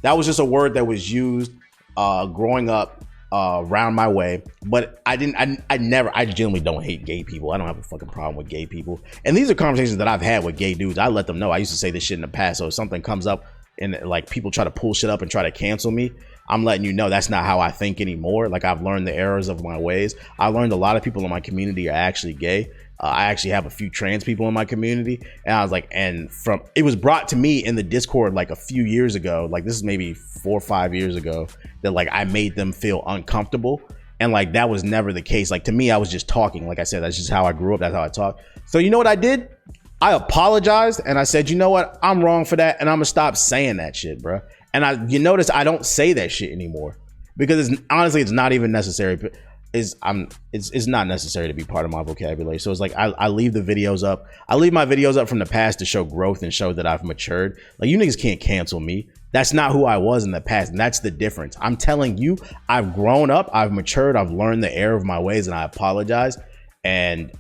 was just a word that was used growing up around my way. But I genuinely don't hate gay people. I don't have a fucking problem with gay people. And these are conversations that I've had with gay dudes. I let them know. I used to say this shit in the past. So if something comes up and like people try to pull shit up and try to cancel me, I'm letting you know that's not how I think anymore. Like, I've learned the errors of my ways. I learned a lot of people in my community are actually gay. I actually have a few trans people in my community. And I was like, it was brought to me in the Discord like a few years ago. Like, this is maybe 4 or 5 years ago, that like I made them feel uncomfortable. And like, that was never the case. Like, to me, I was just talking. Like I said, that's just how I grew up. That's how I talk. So you know what I did? I apologized and I said, you know what? I'm wrong for that. And I'm gonna stop saying that shit, bro. And you notice I don't say that shit anymore, because honestly, it's not even necessary. It's not necessary to be part of my vocabulary. So it's like, I leave the videos up. I leave my videos up from the past to show growth and show that I've matured. Like, you niggas can't cancel me. That's not who I was in the past. And that's the difference. I'm telling you, I've grown up, I've matured, I've learned the error of my ways, and I apologize. And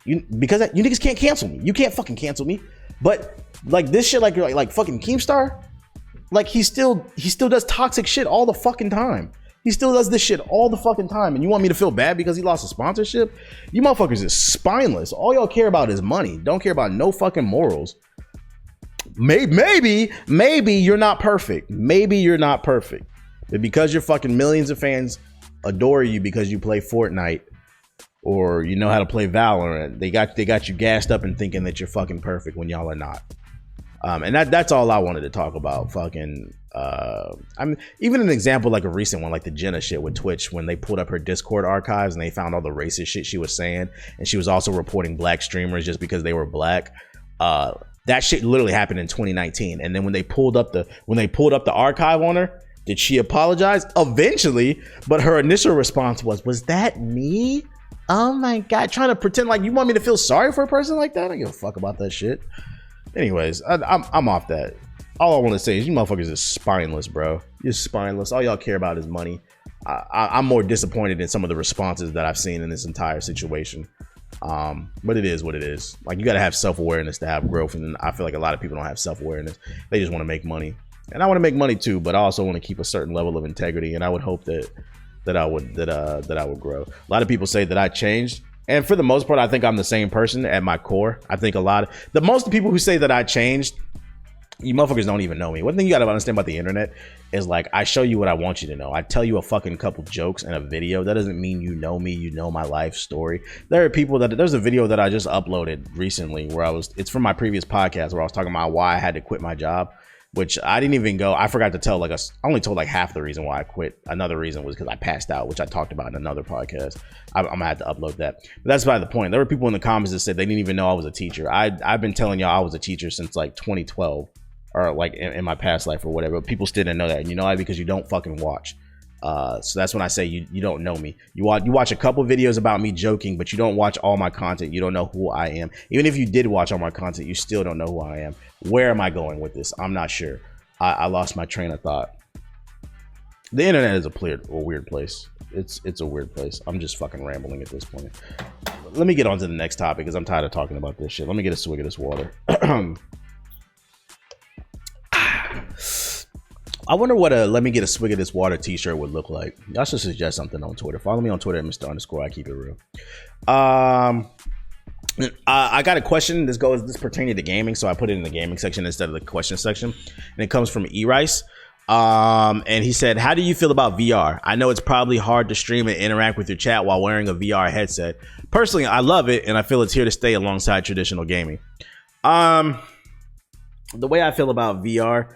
because you niggas can't cancel me. You can't fucking cancel me. But like this shit, like fucking Keemstar, like he still does toxic shit all the fucking time. He still does this shit all the fucking time. And you want me to feel bad because he lost a sponsorship? You motherfuckers is spineless. All y'all care about is money. Don't care about no fucking morals. Maybe you're not perfect. Maybe you're not perfect. But because your fucking millions of fans adore you because you play Fortnite, or you know how to play Valorant, they got you gassed up and thinking that you're fucking perfect when y'all are not. And that's all I wanted to talk about. Fucking, I mean, even an example like a recent one, like the Jenna shit with Twitch, when they pulled up her Discord archives and they found all the racist shit she was saying, and she was also reporting black streamers just because they were black. That shit literally happened in 2019. And then when they pulled up the archive on her, did she apologize? Eventually, but her initial response was that me? Oh my God, trying to pretend like you want me to feel sorry for a person like that? I don't give a fuck about that shit. Anyways, I'm off that. All I want to say is you motherfuckers is spineless, bro. You're spineless. All y'all care about is money. I'm more disappointed in some of the responses that I've seen in this entire situation. But it is what it is. Like, you got to have self-awareness to have growth, and I feel like a lot of people don't have self-awareness. They just want to make money, and I want to make money too. But I also want to keep a certain level of integrity, and I would hope that I would grow. A lot of people say that I changed. And for the most part, I think I'm the same person at my core. I think most people who say that I changed, you motherfuckers don't even know me. One thing you gotta understand about the internet is, like, I show you what I want you to know. I tell you a fucking couple jokes in a video. That doesn't mean you know me, you know my life story. There's a video that I just uploaded recently where it's from my previous podcast where I was talking about why I had to quit my job, which I didn't even go. I forgot to tell, I only told like half the reason why I quit. Another reason was because I passed out, which I talked about in another podcast. I'm gonna have to upload that. But that's by the point. There were people in the comments that said they didn't even know I was a teacher. I've been telling y'all I was a teacher since like 2012, or like in my past life or whatever. But people still didn't know that. And you know why? Because you don't fucking watch. So that's when I say you don't know me. You watch a couple videos about me joking, but you don't watch all my content. You don't know who I am. Even if you did watch all my content, you still don't know who I am. Where am I going with this? I'm not sure. I lost my train of thought. The internet is a weird place. It's a weird place. I'm just fucking rambling at this point. let me get on to the next topic because I'm tired of talking about this shit. Let me get a swig of this water. I wonder what a let me get a swig of this water t-shirt would look like. Y'all should suggest something on Twitter. Follow me on Twitter at Mr. I keep it real. I got a question. This pertaining to gaming, so I put it in the gaming section instead of the question section. And it comes from E-Rice. And he said, how do you feel about VR? I know it's probably hard to stream and interact with your chat while wearing a VR headset. Personally, I love it, and I feel it's here to stay alongside traditional gaming. The way I feel about VR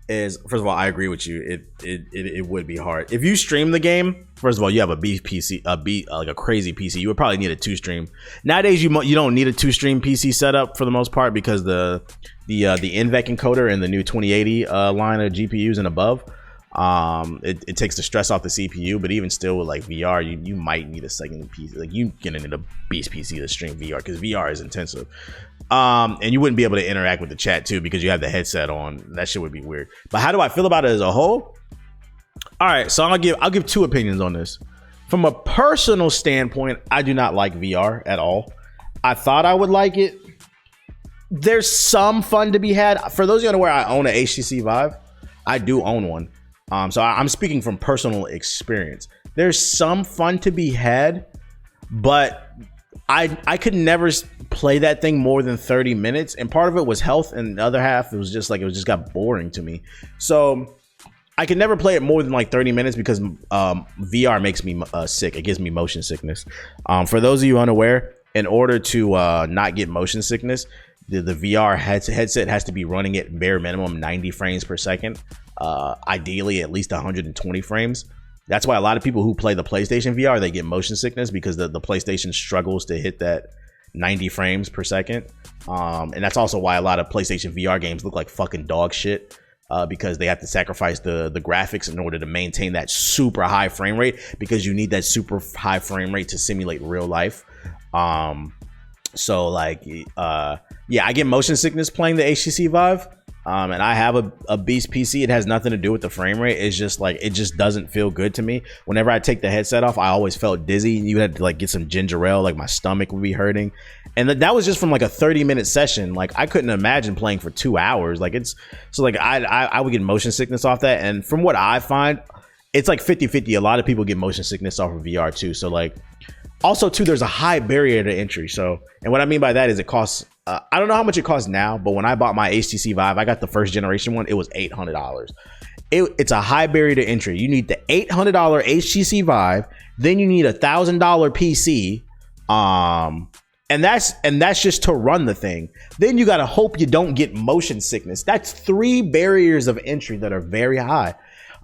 is, first of all, I agree with you. It would be hard if you stream the game. First of all, you have a PC, like a crazy PC. You would probably need a 2-stream. Nowadays, you don't need a 2-stream PC setup for the most part because the NVENC encoder and the new 2080 line of GPUs and above, it takes the stress off the CPU. But even still, with like VR, you might need a second PC. Like you gonna need a beast PC to stream VR because VR is intensive. And you wouldn't be able to interact with the chat too because you have the headset on. That shit would be weird. But how do I feel about it as a whole? All right, so I'll give 2 opinions on this. From a personal standpoint, I do not like VR at all. I thought I would like it. There's some fun to be had. For those of you unaware, I own an HTC Vive. I do own one. So I'm speaking from personal experience. There's some fun to be had, but I could never play that thing more than 30 minutes. And part of it was health, and the other half, it just got boring to me. So I could never play it more than like 30 minutes because VR makes me sick. It gives me motion sickness. For those of you unaware, in order to not get motion sickness, the VR headset has to be running at bare minimum 90 frames per second. Ideally, at least 120 frames. That's why a lot of people who play the PlayStation VR, they get motion sickness because the PlayStation struggles to hit that 90 frames per second. And that's also why a lot of PlayStation VR games look like fucking dog shit. Because they have to sacrifice the graphics in order to maintain that super high frame rate, because you need that super high frame rate to simulate real life. So like, yeah, I get motion sickness playing the HTC Vive. And I have a beast PC. It has nothing to do with the frame rate. It's just like, it just doesn't feel good to me. Whenever I take the headset off, I always felt dizzy. You had to like get some ginger ale, like my stomach would be hurting. And that was just from like a 30-minute session. Like I couldn't imagine playing for 2 hours. Like I would get motion sickness off that. And from what I find, it's like 50-50. A lot of people get motion sickness off of VR too. So like, also too, there's a high barrier to entry. So, and what I mean by that is it costs, I don't know how much it costs now, but when I bought my HTC Vive, I got the first generation one. It was $800. It's a high barrier to entry. You need the $800 HTC Vive, then you need $1,000 PC, and that's just to run the thing. Then you gotta hope you don't get motion sickness. That's 3 barriers of entry that are very high.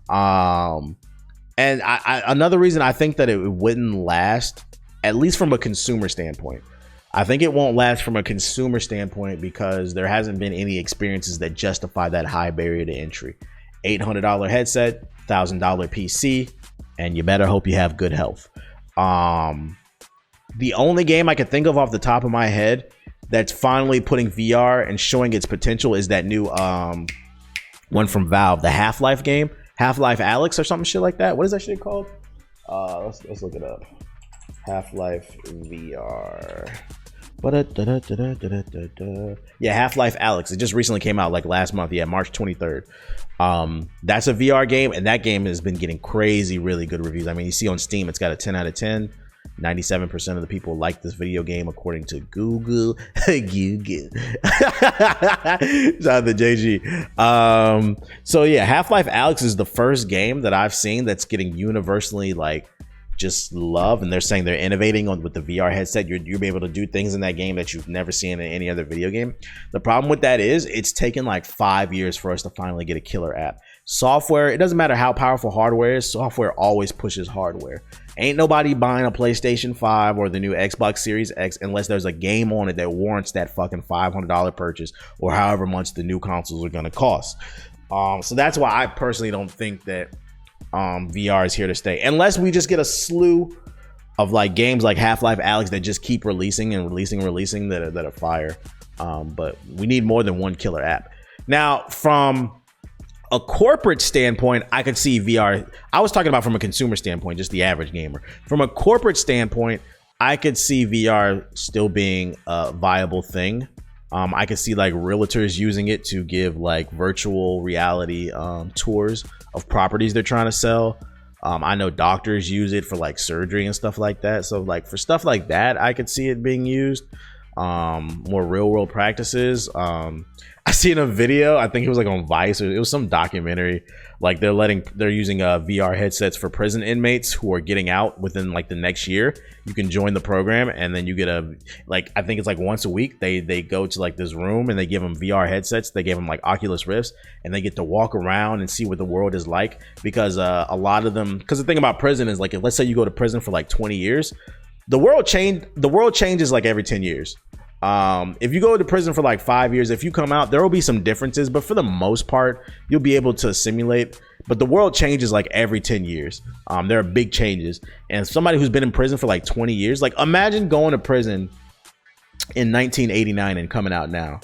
And another reason I think that it wouldn't last, at least from a consumer standpoint. I think it won't last from a consumer standpoint because there hasn't been any experiences that justify that high barrier to entry. $800 headset, $1,000 PC, and you better hope you have good health. The only game I can think of off the top of my head that's finally putting VR and showing its potential is that new one from Valve, the Half-Life game, Half-Life Alyx or something shit like that. What is that shit called? Let's look it up. Half-Life VR. Yeah, Half-Life Alyx. It just recently came out like last month. Yeah, March 23rd. That's a VR game, and that game has been getting crazy, really good reviews. I mean, you see on Steam, it's got a 10 out of 10. 97% of the people like this video game according to Google. Google. Shout out to JG. So yeah, Half-Life Alyx is the first game that I've seen that's getting universally like just love, and they're saying they're innovating with the VR headset. You'll be able to do things in that game that you've never seen in any other video game. The problem with that is it's taken like 5 years for us to finally get a killer app. Software, it doesn't matter how powerful hardware is, software always pushes hardware. Ain't nobody buying a PlayStation 5 or the new Xbox Series X unless there's a game on it that warrants that fucking $500 purchase or however much the new consoles are gonna cost. So that's why I personally don't think that VR is here to stay, unless we just get a slew of like games like Half-Life Alyx that just keep releasing and releasing that are fire. But we need more than one killer app. Now, from a corporate standpoint, I could see VR. I was talking about from a consumer standpoint, just the average gamer. From a corporate standpoint, I could see VR still being a viable thing. I could see like realtors using it to give like virtual reality tours of properties they're trying to sell. I know doctors use it for like surgery and stuff like that. So like for stuff like that, I could see it being used. More real world practices. I seen a video, I think it was like on Vice, or it was some documentary, like they're using VR headsets for prison inmates who are getting out within like the next year. You can join the program, and then you get I think it's like once a week they go to like this room and they give them VR headsets. They gave them like Oculus Rifts, and they get to walk around and see what the world is like, because a lot of them, because the thing about prison is like, if let's say you go to prison for like 20 years, the world changes like every 10 years. If you go to prison for like 5 years, if you come out, there will be some differences, but for the most part, you'll be able to simulate. But the world changes like every 10 years. There are big changes. And somebody who's been in prison for like 20 years, like imagine going to prison in 1989 and coming out now.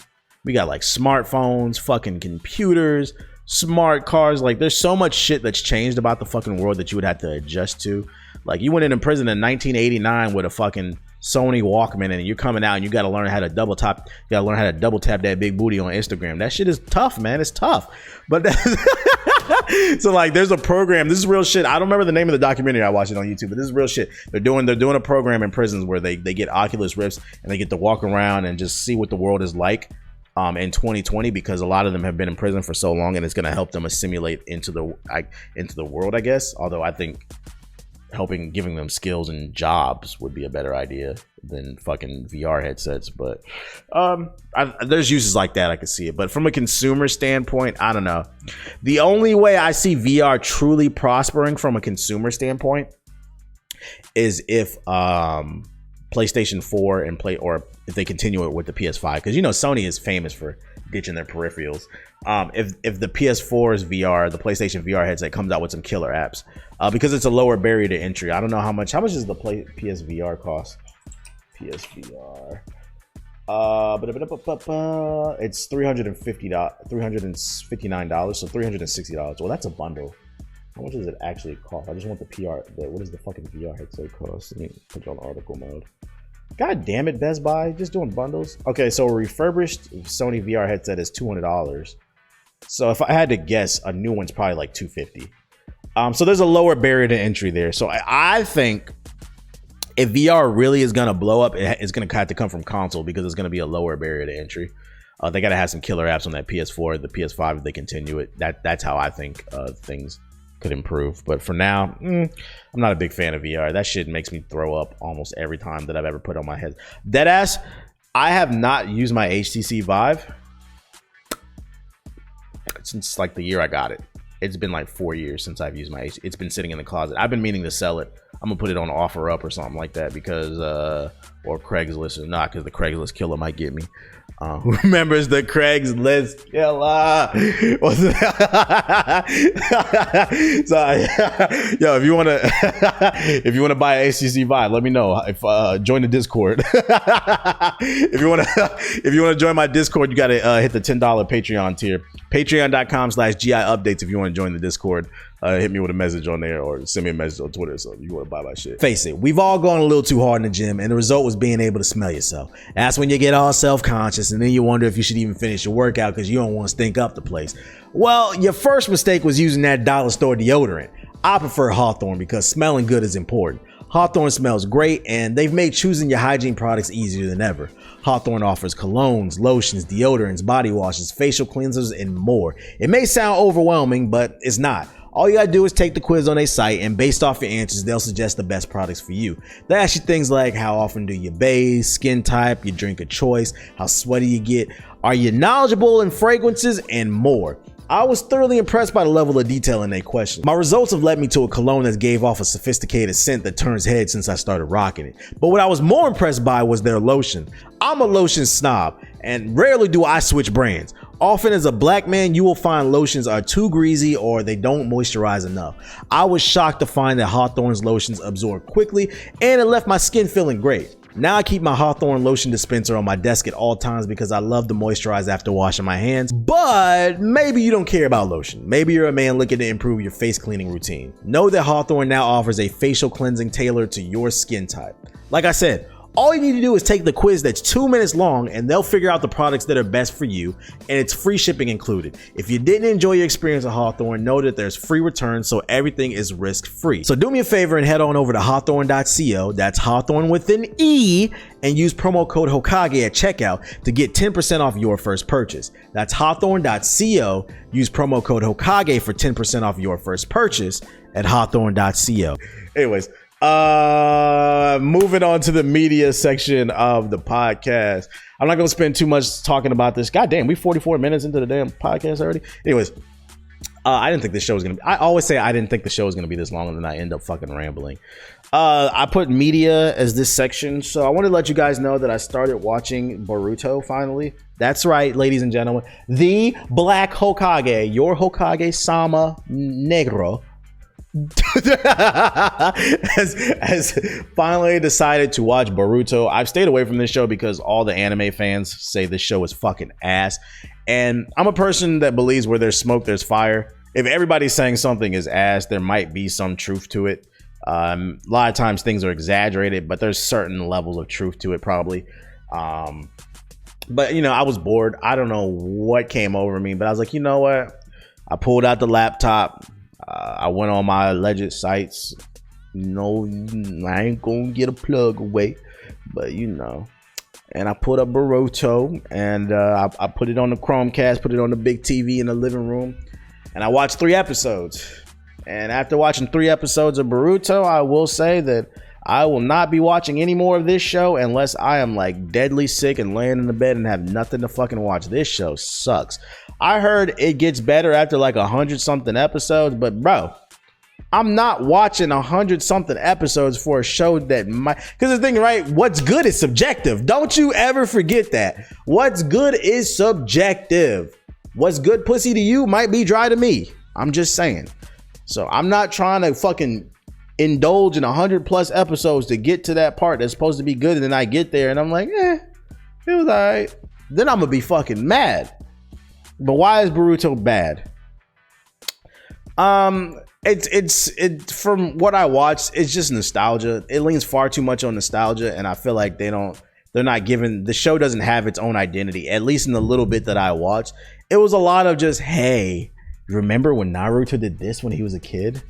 We got like smartphones, fucking computers, smart cars. Like there's so much shit that's changed about the fucking world that you would have to adjust to. Like you went into prison in 1989 with a fucking Sony Walkman, and you're coming out and you got to learn how to double tap that big booty on Instagram. That shit is tough, man. It's tough. But so like there's a program, this is real shit. I don't remember the name of the documentary, I watched it on YouTube, but this is real shit. They're doing a program in prisons where they get Oculus Rifts and they get to walk around and just see what the world is like in 2020, because a lot of them have been in prison for so long, and it's going to help them assimilate into the world, I guess. Although I think giving them skills and jobs would be a better idea than fucking VR headsets. But there's uses like that, I could see it. But from a consumer standpoint, I don't know. The only way I see VR truly prospering from a consumer standpoint is if PlayStation 4 or if they continue it with the PS5, because Sony is famous for ditching their peripherals. If the PS4's VR, the PlayStation VR headset comes out with some killer apps, because it's a lower barrier to entry. I don't know how much does the PSVR cost? PSVR, it's $359, so $360. Well, that's a bundle. How much does it actually cost? I just want what does the fucking VR headset cost? Let me put you on article mode. God damn it, Best Buy, just doing bundles. Okay, so a refurbished Sony VR headset is $200. So if I had to guess, a new one's probably like $250. So there's a lower barrier to entry there. So I think if VR really is gonna blow up, it's gonna have to come from console, because it's gonna be a lower barrier to entry. They gotta have some killer apps on that PS4, the PS5 if they continue it. That's how I think things could improve. But for now, I'm not a big fan of VR. That shit makes me throw up almost every time that I've ever put on my head. Deadass, I have not used my HTC Vive since like the year I got it. It's been like 4 years since I've used it's been sitting in the closet. I've been meaning to sell it. I'm gonna put it on OfferUp or something like that, because or Craigslist, or not, because the Craigslist killer might get me. Who remembers the Craigslist killer? So, yo, if you wanna buy an HTC Vive, let me know. If join the Discord. if you wanna join my Discord, you gotta hit the $10 Patreon tier. Patreon.com/GI updates if you want to join the Discord. Hit me with a message on there, or send me a message on Twitter. So if you want to buy my shit. Face it, we've all gone a little too hard in the gym, and the result was being able to smell yourself. That's when you get all self-conscious, and then you wonder if you should even finish your workout because you don't want to stink up the place. Well, your first mistake was using that dollar store deodorant. I prefer Hawthorne because smelling good is important. Hawthorne smells great, and they've made choosing your hygiene products easier than ever. Hawthorne offers colognes, lotions, deodorants, body washes, facial cleansers, and more. It may sound overwhelming, but it's not. All you gotta do is take the quiz on their site, and based off your answers, they'll suggest the best products for you. They ask you things like how often do you bathe, skin type, your drink of choice, how sweaty you get, are you knowledgeable in fragrances, and more. I was thoroughly impressed by the level of detail in their questions. My results have led me to a cologne that gave off a sophisticated scent that turns heads since I started rocking it. But what I was more impressed by was their lotion. I'm a lotion snob, and rarely do I switch brands. Often as a black man, you will find lotions are too greasy or they don't moisturize enough. I was shocked to find that Hawthorne's lotions absorb quickly, and it left my skin feeling great. Now I keep my Hawthorne lotion dispenser on my desk at all times because I love to moisturize after washing my hands. But maybe you don't care about lotion. Maybe you're a man looking to improve your face cleaning routine. Know that Hawthorne now offers a facial cleansing tailored to your skin type. Like I said, all you need to do is take the quiz that's 2 minutes long and they'll figure out the products that are best for you, and it's free shipping included. If you didn't enjoy your experience at Hawthorne, know that there's free returns, so everything is risk-free. So do me a favor and head on over to hawthorne.co, that's Hawthorne with an E, and use promo code Hokage at checkout to get 10% off your first purchase. That's hawthorne.co, use promo code Hokage for 10% off your first purchase at hawthorne.co. Anyways, moving on to the media section of the podcast. I'm not going to spend too much talking about this. God damn, we 44 minutes into the damn podcast already. Anyways, I didn't think this show was going to be, I always say I didn't think the show was going to be this long, and then I end up fucking rambling. I put media as this section, so I want to let you guys know that I started watching Boruto finally. That's right, ladies and gentlemen. The Black Hokage, your Hokage-sama Negro, has finally decided to watch Boruto. I've stayed away from this show because all the anime fans say this show is fucking ass, and I'm a person that believes where there's smoke there's fire. If everybody's saying something is ass, there might be some truth to it. A lot of times things are exaggerated, but there's certain levels of truth to it probably. But you know, I was bored. I don't know what came over me, but I was like, you know what, I pulled out the laptop. I went on my alleged sites. No, I ain't gonna get a plug away, but you know. And I put up Boruto, and I put it on the Chromecast, put it on the big TV in the living room, and I watched 3 episodes. And after watching 3 episodes of Boruto, I will say that I will not be watching any more of this show unless I am like deadly sick and laying in the bed and have nothing to fucking watch. This show sucks. I heard it gets better after like 100-something episodes, but bro, I'm not watching 100-something episodes for a show that might, because the thing, right, what's good is subjective. Don't you ever forget that. What's good is subjective. What's good pussy to you might be dry to me. I'm just saying. So I'm not trying to fucking indulge in 100+ episodes to get to that part that's supposed to be good, and then I get there and I'm like, it was all right. Then I'm gonna be fucking mad. But why is Boruto bad? It's from what I watched, it's just nostalgia. It leans far too much on nostalgia, and I feel like they're not giving, the show doesn't have its own identity, at least in the little bit that I watched. It was a lot of just, hey, you remember when Naruto did this when he was a kid?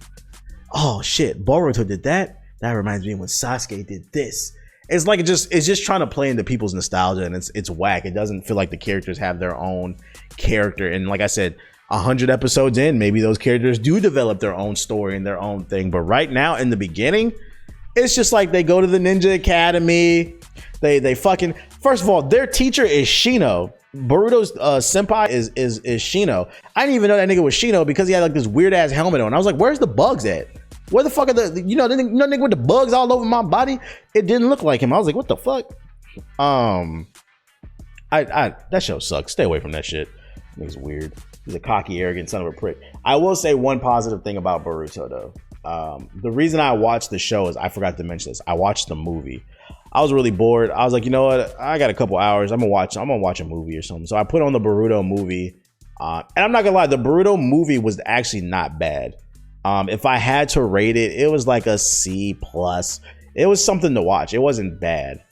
Oh shit, Boruto did that? That reminds me when Sasuke did this. It's like it's just trying to play into people's nostalgia, and it's whack. It doesn't feel like the characters have their own character. And like I said, 100 episodes in, maybe those characters do develop their own story and their own thing. But right now, in the beginning, it's just like they go to the Ninja Academy. They fucking, first of all, their teacher is Shino. Boruto's senpai is Shino. I didn't even know that nigga was Shino because he had like this weird ass helmet on. I was like, where's the bugs at? Where the fuck are the nigga with the bugs all over my body? It didn't look like him. I was like, what the fuck? That show sucks. Stay away from that shit. He's weird. He's a cocky, arrogant son of a prick. I will say one positive thing about Boruto though. The reason I watched the show is, I forgot to mention this, I watched the movie. I was really bored. I was like, you know what? I got a couple hours. I'm gonna watch a movie or something. So I put on the Boruto movie. And I'm not gonna lie, the Boruto movie was actually not bad. If I had to rate it, it was like a C+. It was something to watch. It wasn't bad.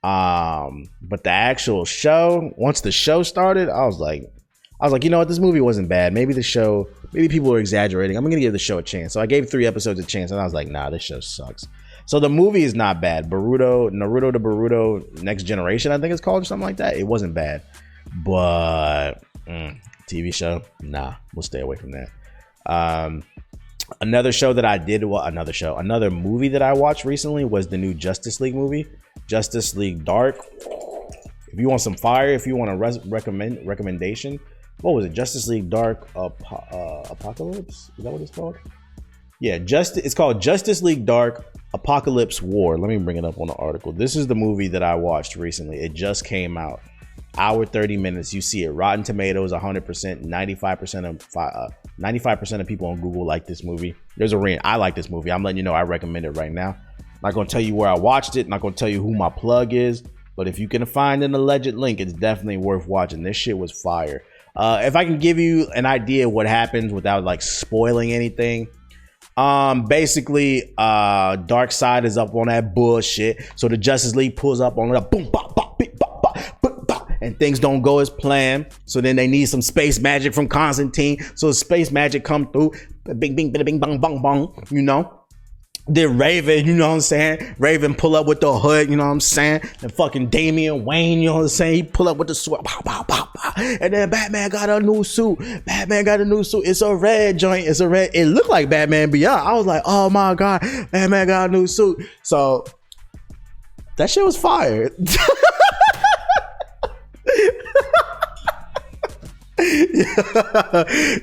But the actual show, once the show started, I was like, you know what? This movie wasn't bad. Maybe people were exaggerating. I'm gonna give the show a chance. So I gave 3 episodes a chance, and I was like, nah, this show sucks. So the movie is not bad. Naruto to Boruto Next Generation, I think it's called, or something like that. It wasn't bad. But TV show, nah, we'll stay away from that. Another movie that I watched recently was the new Justice League movie, Justice League Dark. If you want some fire, if you want a recommendation, what was it? Justice League Dark Apocalypse? Is that what it's called? Yeah, it's called Justice League Dark Apocalypse War. Let me bring it up on the article. This is the movie that I watched recently. It just came out. Hour 30 minutes. You see it. Rotten Tomatoes 100%. 95% of people on Google like this movie. There's a reason. I like this movie. I'm letting you know I recommend it right now. Not gonna tell you where I watched it. Not gonna tell you who my plug is. But if you can find an alleged link, it's definitely worth watching. This shit was fire. If I can give you an idea of what happens without like spoiling anything, Basically, Dark Side is up on that bullshit. So the Justice League pulls up on it, boom, bop, bop, beep, bop, bop, bop, bop, and things don't go as planned. So then they need some space magic from Constantine. So the space magic come through, bing, bing, bing, bing, bong, bong, bong, you know. Then Raven, you know what I'm saying? Raven pull up with the hood, you know what I'm saying? And fucking Damian Wayne, you know what I'm saying? He pull up with the sword, pow, pow, pow, pow. And then Batman got a new suit. It's a red joint. It's a red. It looked like Batman Beyond. I was like, oh my God, Batman got a new suit. So that shit was fire.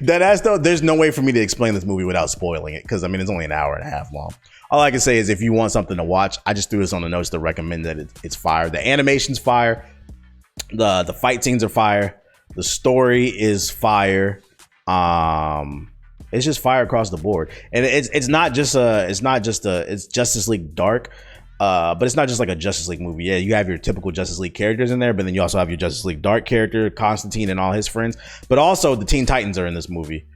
That's though. There's no way for me to explain this movie without spoiling it, because I mean it's only an hour and a half long. All I can say is if you want something to watch, I just threw this on the notes to recommend that it's fire. The animation's fire. The fight scenes are fire. The story is fire. It's just fire across the board. And it's Justice League Dark. But it's not just like a Justice League movie. Yeah, you have your typical Justice League characters in there, but then you also have your Justice League Dark character, Constantine and all his friends. But also the Teen Titans are in this movie.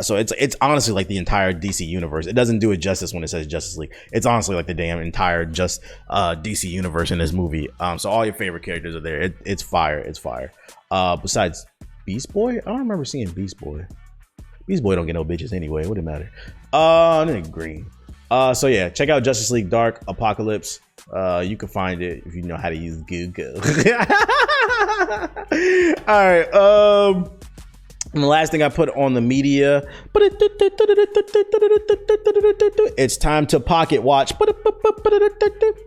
So it's honestly like the entire DC universe. It doesn't do it justice when it says Justice League. It's honestly like the damn entire DC universe in this movie. So all your favorite characters are there. It's fire. It's fire. Besides Beast Boy, I don't remember seeing Beast Boy. Beast Boy don't get no bitches anyway. What it matter? Green. So yeah, check out Justice League Dark Apocalypse. You can find it if you know how to use Google. All right. And the last thing I put on the media, it's time to pocket watch.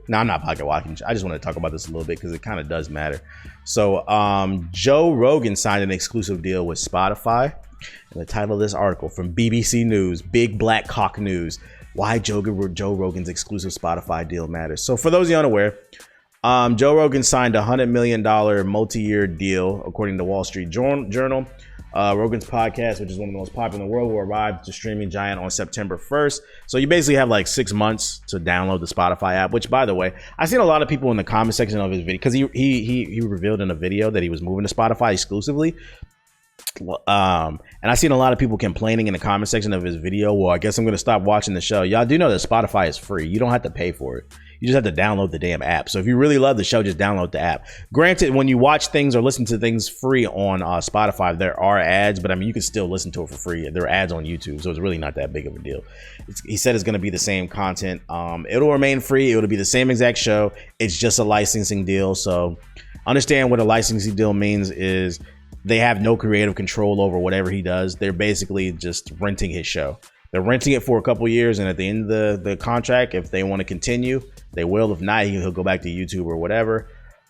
No, I'm not pocket watching. I just want to talk about this a little bit because it kind of does matter. So Joe Rogan signed an exclusive deal with Spotify. And the title of this article from BBC News, Big Black Cock News, why Joe Rogan's exclusive Spotify deal matters. So for those of you unaware, Joe Rogan signed a $100 million multi-year deal, according to Wall Street Journal. Rogan's podcast, which is one of the most popular in the world, will arrive to streaming giant on September 1st. So you basically have like 6 months to download the Spotify app, which, by the way, I've seen a lot of people in the comment section of his video, because he revealed in a video that he was moving to Spotify exclusively. And I've seen a lot of people complaining in the comment section of his video, well, I guess I'm going to stop watching the show. Y'all do know that Spotify is free. You don't have to pay for it. You just have to download the damn app. So if you really love the show, just download the app. Granted, when you watch things or listen to things free on Spotify, there are ads, but I mean, you can still listen to it for free. There are ads on YouTube, so it's really not that big of a deal. He said it's going to be the same content. It'll remain free. It'll be the same exact show. It's just a licensing deal. So understand what a licensing deal means is they have no creative control over whatever he does. They're basically just renting his show. They're renting it for a couple years, and at the end of the contract, if they want to continue, they will. If not, he'll go back to YouTube or whatever.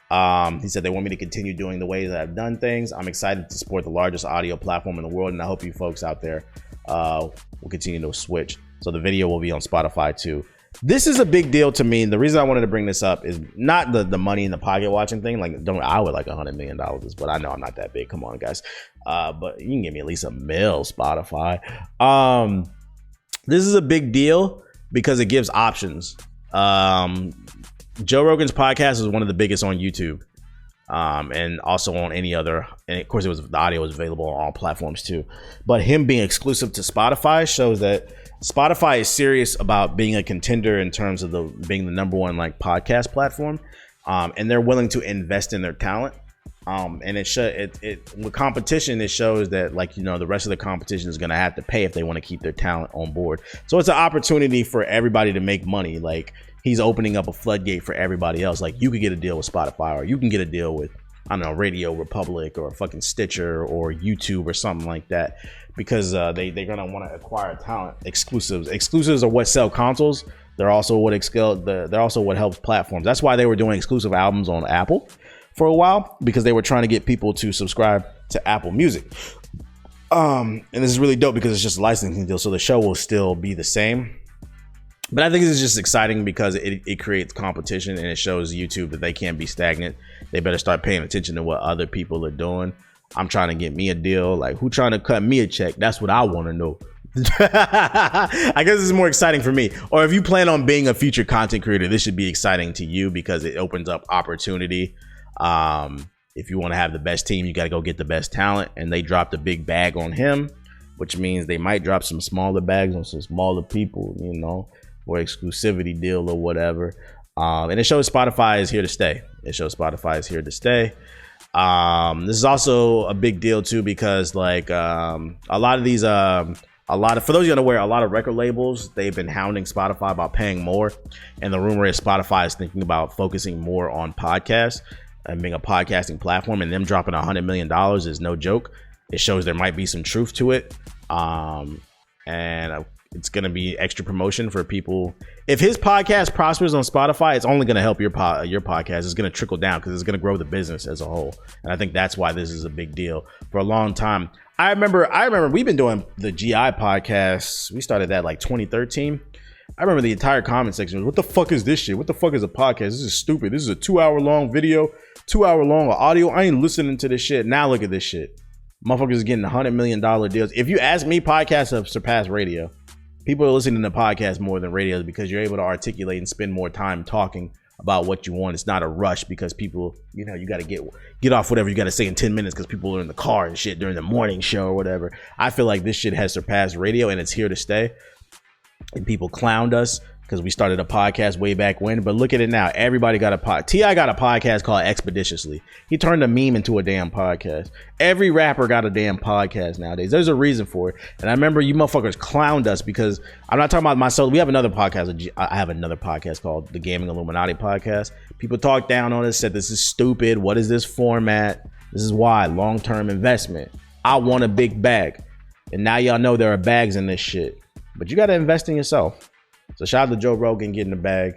He said they want me to continue doing the way that I've done things. I'm excited to support the largest audio platform in the world, and I hope you folks out there will continue to switch. So the video will be on Spotify too. This is a big deal to me. The reason I wanted to bring this up is not the money in the pocket watching thing. Like, I would like $100 million, but I know I'm not that big. Come on, guys. But you can give me at least $1 million, Spotify. This is a big deal because it gives options. Joe Rogan's podcast is one of the biggest on YouTube, and also on any other. And of course, the audio was available on all platforms too. But him being exclusive to Spotify shows that Spotify is serious about being a contender in terms of being the number one like podcast platform, and they're willing to invest in their talent. And with competition, it shows that, like, you know, the rest of the competition is going to have to pay if they want to keep their talent on board. So it's an opportunity for everybody to make money. Like, he's opening up a floodgate for everybody else. Like, you could get a deal with Spotify, or you can get a deal with, I don't know, Radio Republic or fucking Stitcher or YouTube or something like that, because they're going to want to acquire talent. Exclusives are what sell consoles. They're also what helps platforms. That's why they were doing exclusive albums on Apple for a while, because they were trying to get people to subscribe to Apple Music. And this is really dope because it's just a licensing deal, so the show will still be the same. But I think this is just exciting because it creates competition, and it shows YouTube that they can't be stagnant. They better start paying attention to what other people are doing. I'm trying to get me a deal. Like, who trying to cut me a check? That's what I want to know. I guess it's more exciting for me. Or if you plan on being a future content creator, this should be exciting to you because it opens up opportunity. If you want to have the best team, you got to go get the best talent, and they dropped a big bag on him. which means they might drop some smaller bags on some smaller people, you know, or exclusivity deal or whatever. And it shows Spotify is here to stay. This is also a big deal too, because like a lot of these for those you unaware, a lot of record labels, they've been hounding Spotify about paying more, and the rumor is Spotify is thinking about focusing more on podcasts and being a podcasting platform, and them dropping $100 million is no joke. It shows there might be some truth to it, and it's going to be extra promotion for people. If his podcast prospers on Spotify, it's only going to help your podcast. It's going to trickle down because it's going to grow the business as a whole. And I think that's why this is a big deal. For a long time, I remember we've been doing the GI podcast. We started that like 2013. I remember the entire comment section was, what the fuck is this shit? What the fuck is a podcast? This is stupid. This is a 2-hour long video, 2-hour long audio. I ain't listening to this shit. Now look at this shit. Motherfuckers is getting $100 million deals. If you ask me, podcasts have surpassed radio. People are listening to podcasts more than radio because you're able to articulate and spend more time talking about what you want. It's not a rush because people, you know, you got to get off whatever you got to say in 10 minutes because people are in the car and shit during the morning show or whatever. I feel like this shit has surpassed radio and it's here to stay. And people clowned us because we started a podcast way back when, but look at it now. Everybody got a podcast. T.I. got a podcast called Expeditiously. He turned a meme into a damn podcast. Every rapper got a damn podcast nowadays. There's a reason for it. And I remember you motherfuckers clowned us because I'm not talking about myself. We have another podcast. I have another podcast called the Gaming Illuminati Podcast. People talked down on us, said this is stupid. What is this format? This is why. Long-term investment. I want a big bag. And now y'all know there are bags in this shit. But you got to invest in yourself. So shout out to Joe Rogan getting the bag.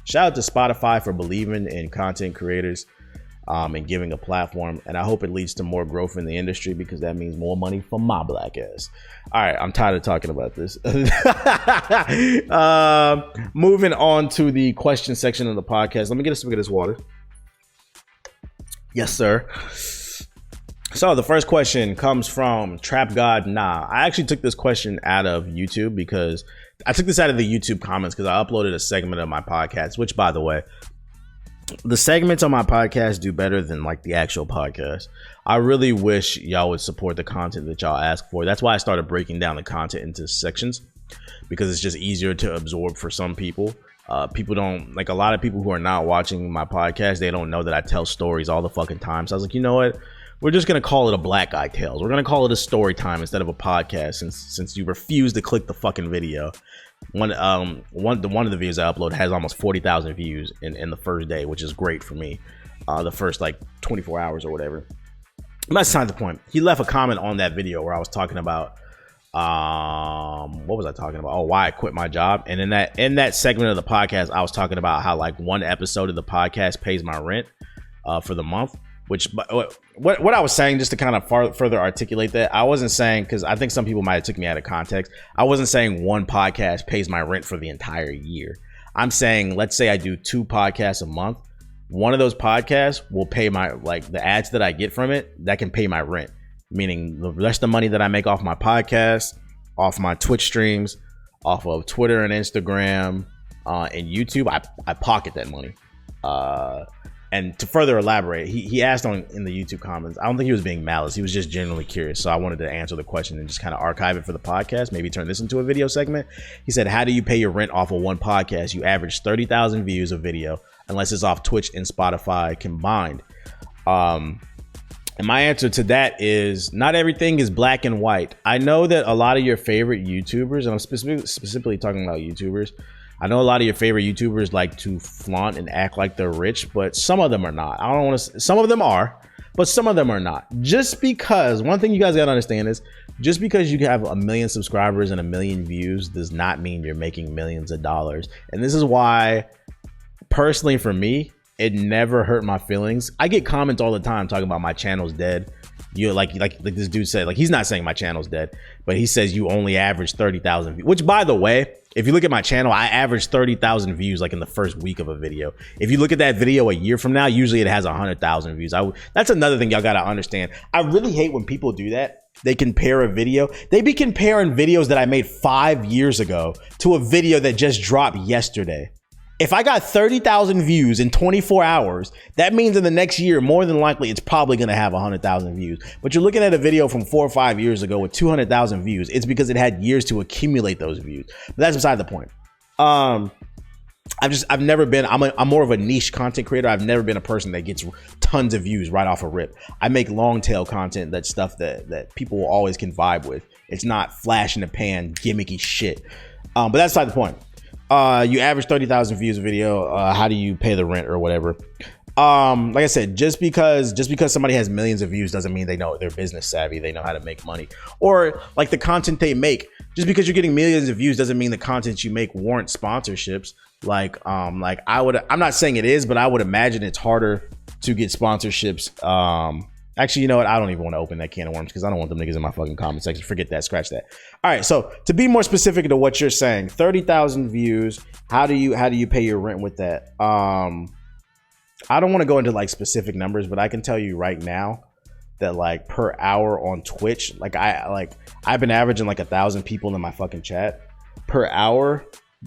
Shout out to Spotify for believing in content creators and giving a platform. And I hope it leads to more growth in the industry because that means more money for my black ass. All right, I'm tired of talking about this. Moving on to the question section of the podcast. Let me get a sip of this water. Yes, sir. So the first question comes from Trap God Nah. I actually took this question out of YouTube because I took this out of the YouTube comments because I uploaded a segment of my podcast, which, by the way, the segments on my podcast do better than like the actual podcast. I really wish y'all would support the content that y'all ask for. That's why I started breaking down the content into sections because it's just easier to absorb for some people. People don't like, a lot of people who are not watching my podcast, they don't know that I tell stories all the fucking time. So I was like, you know what? We're just going to call it a Black Guy Tales. We're going to call it a story time instead of a podcast since you refuse to click the fucking video. One of the videos I upload has almost 40,000 views in the first day, which is great for me. The first like 24 hours or whatever. But that's not the point. He left a comment on that video where I was talking about what was I talking about? Oh, why I quit my job. And in that segment of the podcast, I was talking about how like one episode of the podcast pays my rent for the month. Which what I was saying, just to kind of further articulate that, I wasn't saying, because I think some people might have took me out of context, I wasn't saying one podcast pays my rent for the entire year. I'm saying, let's say I do 2 podcasts a month. One of those podcasts will pay my, like the ads that I get from it, that can pay my rent. Meaning the rest of the money that I make off my podcast, off my Twitch streams, off of Twitter and Instagram, and YouTube, I pocket that money. And to further elaborate, he asked in the YouTube comments, I don't think he was being malice. He was just genuinely curious. So I wanted to answer the question and just kind of archive it for the podcast, maybe turn this into a video segment. He said, how do you pay your rent off of one podcast? You average 30,000 views of video, unless it's off Twitch and Spotify combined. And my answer to that is not everything is black and white. I know that a lot of your favorite YouTubers, and I'm specifically talking about YouTubers, I know a lot of your favorite YouTubers like to flaunt and act like they're rich, but some of them are not. I don't want to. Some of them are, but some of them are not. Just because, one thing you guys gotta understand is, just because you have 1 million subscribers and 1 million views does not mean you're making millions of dollars. And this is why, personally for me, it never hurt my feelings. I get comments all the time talking about my channel's dead. You like this dude said, like, he's not saying my channel's dead, but he says you only average 30,000 views, which, by the way, if you look at my channel, I average 30,000 views like in the first week of a video. If you look at that video a year from now, usually it has 100,000 views. That's another thing y'all gotta understand. I really hate when people do that. They compare a video. They be comparing videos that I made 5 years ago to a video that just dropped yesterday. If I got 30,000 views in 24 hours, that means in the next year, more than likely, it's probably going to have 100,000 views. But you're looking at a video from 4 or 5 years ago with 200,000 views. It's because it had years to accumulate those views. But that's beside the point. I've never been, I'm more of a niche content creator. I've never been a person that gets tons of views right off a rip. I make long tail content, that stuff that people always can vibe with. It's not flash in the pan, gimmicky shit. But that's beside the point. You average 30,000 views a video. How do you pay the rent or whatever? Like I said, just because somebody has millions of views doesn't mean they're business savvy. They know how to make money, or like the content they make. Just because you're getting millions of views doesn't mean the content you make warrants sponsorships. I'm not saying it is, but I would imagine it's harder to get sponsorships. Actually, you know what? I don't even want to open that can of worms because I don't want them niggas in my fucking comment section. Forget that. Scratch that. All right. So to be more specific to what you're saying, 30,000 views. How do you pay your rent with that? I don't want to go into like specific numbers, but I can tell you right now that like per hour on Twitch, I've been averaging like 1,000 people in my fucking chat per hour.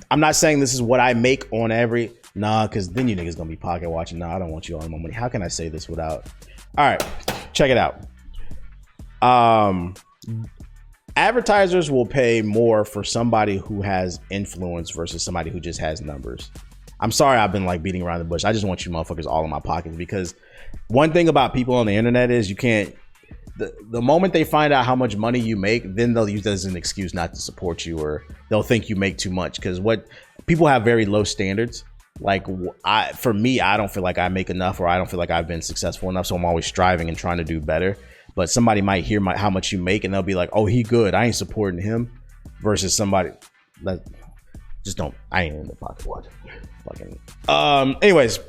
I'm not saying this is what I make on every, because then you niggas gonna be pocket watching. I don't want you on my money. How can I say this without? All right, check it out. Advertisers will pay more for somebody who has influence versus somebody who just has numbers. I'm sorry I've been like beating around the bush. I just want you motherfuckers all in my pockets, because one thing about people on the internet is you can't, the moment they find out how much money you make, then they'll use that as an excuse not to support you, or they'll think you make too much, because what people have very low standards. Like for me, I don't feel like I make enough, or I don't feel like I've been successful enough. So I'm always striving and trying to do better. But somebody might hear how much you make and they'll be like, oh, he good, I ain't supporting him, versus somebody that just don't, I ain't in the pocket watch. Anyways,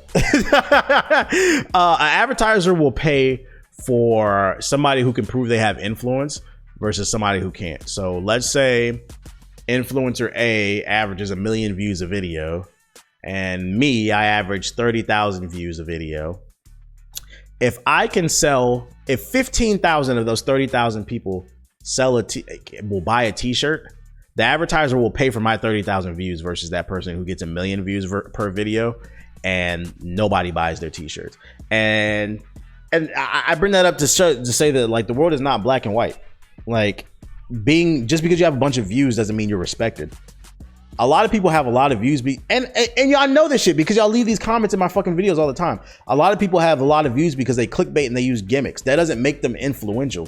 an advertiser will pay for somebody who can prove they have influence versus somebody who can't. So let's say influencer A averages 1 million views a video, and me, I average 30,000 views a video. If 15,000 of those 30,000 people will buy a t-shirt, the advertiser will pay for my 30,000 views versus that person who gets 1 million views per video and nobody buys their t-shirts. And I bring that up to say that like the world is not black and white. Like just because you have a bunch of views doesn't mean you're respected. A lot of people have a lot of views, and y'all know this shit because y'all leave these comments in my fucking videos all the time. A lot of people have a lot of views because they clickbait and they use gimmicks. That doesn't make them influential.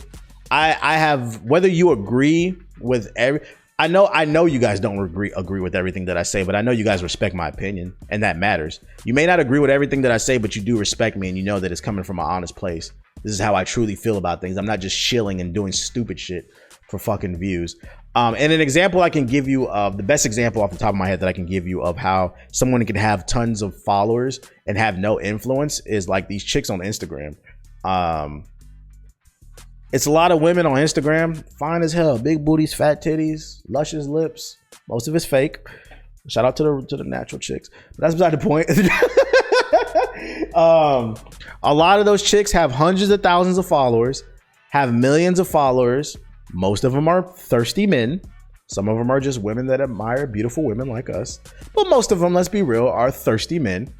I have, whether you agree with I know you guys don't agree with everything that I say, but I know you guys respect my opinion, and that matters. You may not agree with everything that I say, but you do respect me, and you know that it's coming from an honest place. This is how I truly feel about things. I'm not just shilling and doing stupid shit for fucking views. And an example I can give you of the best example off the top of my head that I can give you of how someone can have tons of followers and have no influence is like these chicks on Instagram. It's a lot of women on Instagram, fine as hell, big booties, fat titties, luscious lips. Most of it's fake. Shout out to the natural chicks, but that's beside the point. A lot of those chicks have hundreds of thousands of followers, have millions of followers. Most of them are thirsty men. Some of them are just women that admire beautiful women like us. But most of them, let's be real, are thirsty men.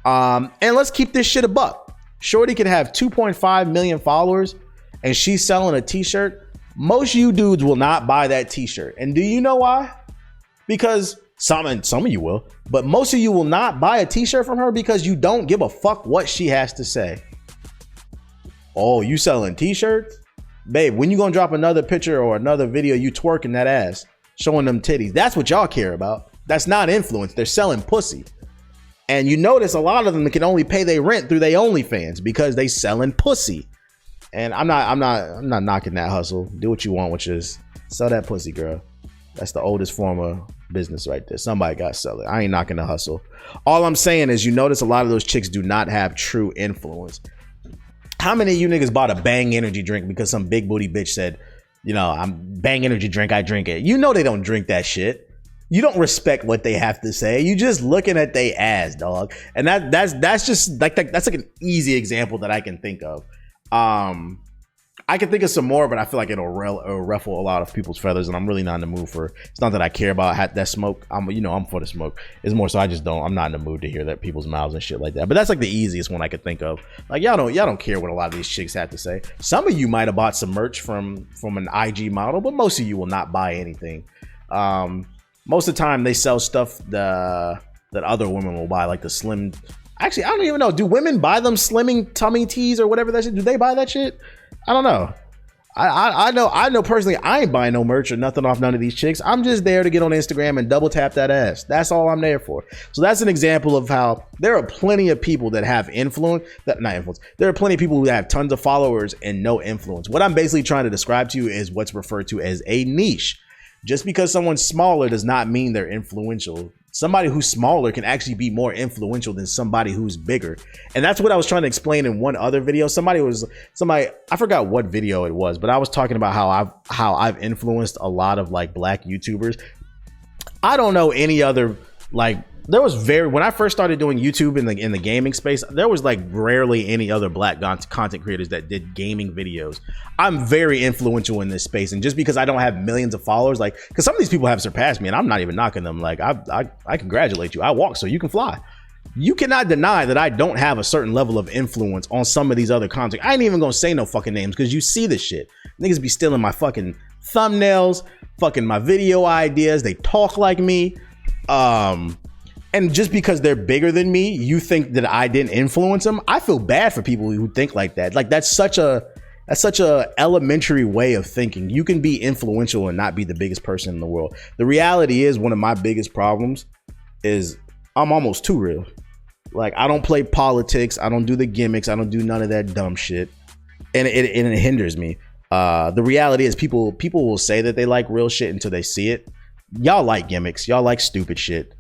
And let's keep this shit a buck. Shorty could have 2.5 million followers and she's selling a t-shirt. Most of you dudes will not buy that t-shirt. And do you know why? Because some of you will, but most of you will not buy a t-shirt from her because you don't give a fuck what she has to say. Oh, you selling t-shirts? Babe, when you gonna drop another picture or another video you twerking that ass, showing them titties? That's what y'all care about. That's not influence. They're selling pussy. And you notice a lot of them can only pay their rent through their OnlyFans because they selling pussy. And I'm not knocking that hustle. Do what you want, which is sell that pussy, girl. That's the oldest form of business right there. Somebody got to sell it. I ain't knocking the hustle. All I'm saying is you notice a lot of those chicks do not have true influence. How many of you niggas bought a Bang energy drink because some big booty bitch said, you know, I'm Bang energy drink, I drink it. You know they don't drink that shit. You don't respect what they have to say. You just looking at they ass, dog. And that's just like that's like an easy example that I can think of. I can think of some more, but I feel like it'll ruffle a lot of people's feathers, and I'm really not in the mood for. It's not that I care about that smoke. I'm for the smoke. It's more so I'm not in the mood to hear that people's mouths and shit like that. But that's like the easiest one I could think of. Like y'all don't care what a lot of these chicks have to say. Some of you might have bought some merch from an IG model, but most of you will not buy anything. Most of the time they sell stuff that other women will buy, like the slim. Actually, I don't even know. Do women buy them slimming tummy tees or whatever that shit? Do they buy that shit? I don't know. I know personally, I ain't buying no merch or nothing off none of these chicks. I'm just there to get on Instagram and double tap that ass. That's all I'm there for. So that's an example of how there are plenty of people that have influence, there are plenty of people who have tons of followers and no influence. What I'm basically trying to describe to you is what's referred to as a niche. Just because someone's smaller does not mean they're influential. Somebody who's smaller can actually be more influential than somebody who's bigger. And that's what I was trying to explain in one other video. Somebody, I forgot what video it was, but I was talking about how I've influenced a lot of like black YouTubers. I don't know any other, like, when I first started doing YouTube in the gaming space, there was like rarely any other black content creators that did gaming videos. I'm very influential in this space, and just because I don't have millions of followers, like, because some of these people have surpassed me, and I'm not even knocking them. Like, I congratulate you. I walk so you can fly. You cannot deny that I don't have a certain level of influence on some of these other content. I ain't even gonna say no fucking names because you see this shit. Niggas be stealing my fucking thumbnails, fucking my video ideas. They talk like me. And just because they're bigger than me, you think that I didn't influence them? I feel bad for people who think like that. Like, that's such a elementary way of thinking. You can be influential and not be the biggest person in the world. The reality is, one of my biggest problems is I'm almost too real. Like, I don't play politics. I don't do the gimmicks. I don't do none of that dumb shit. And it hinders me. The reality is people will say that they like real shit until they see it. Y'all like gimmicks. Y'all like stupid shit.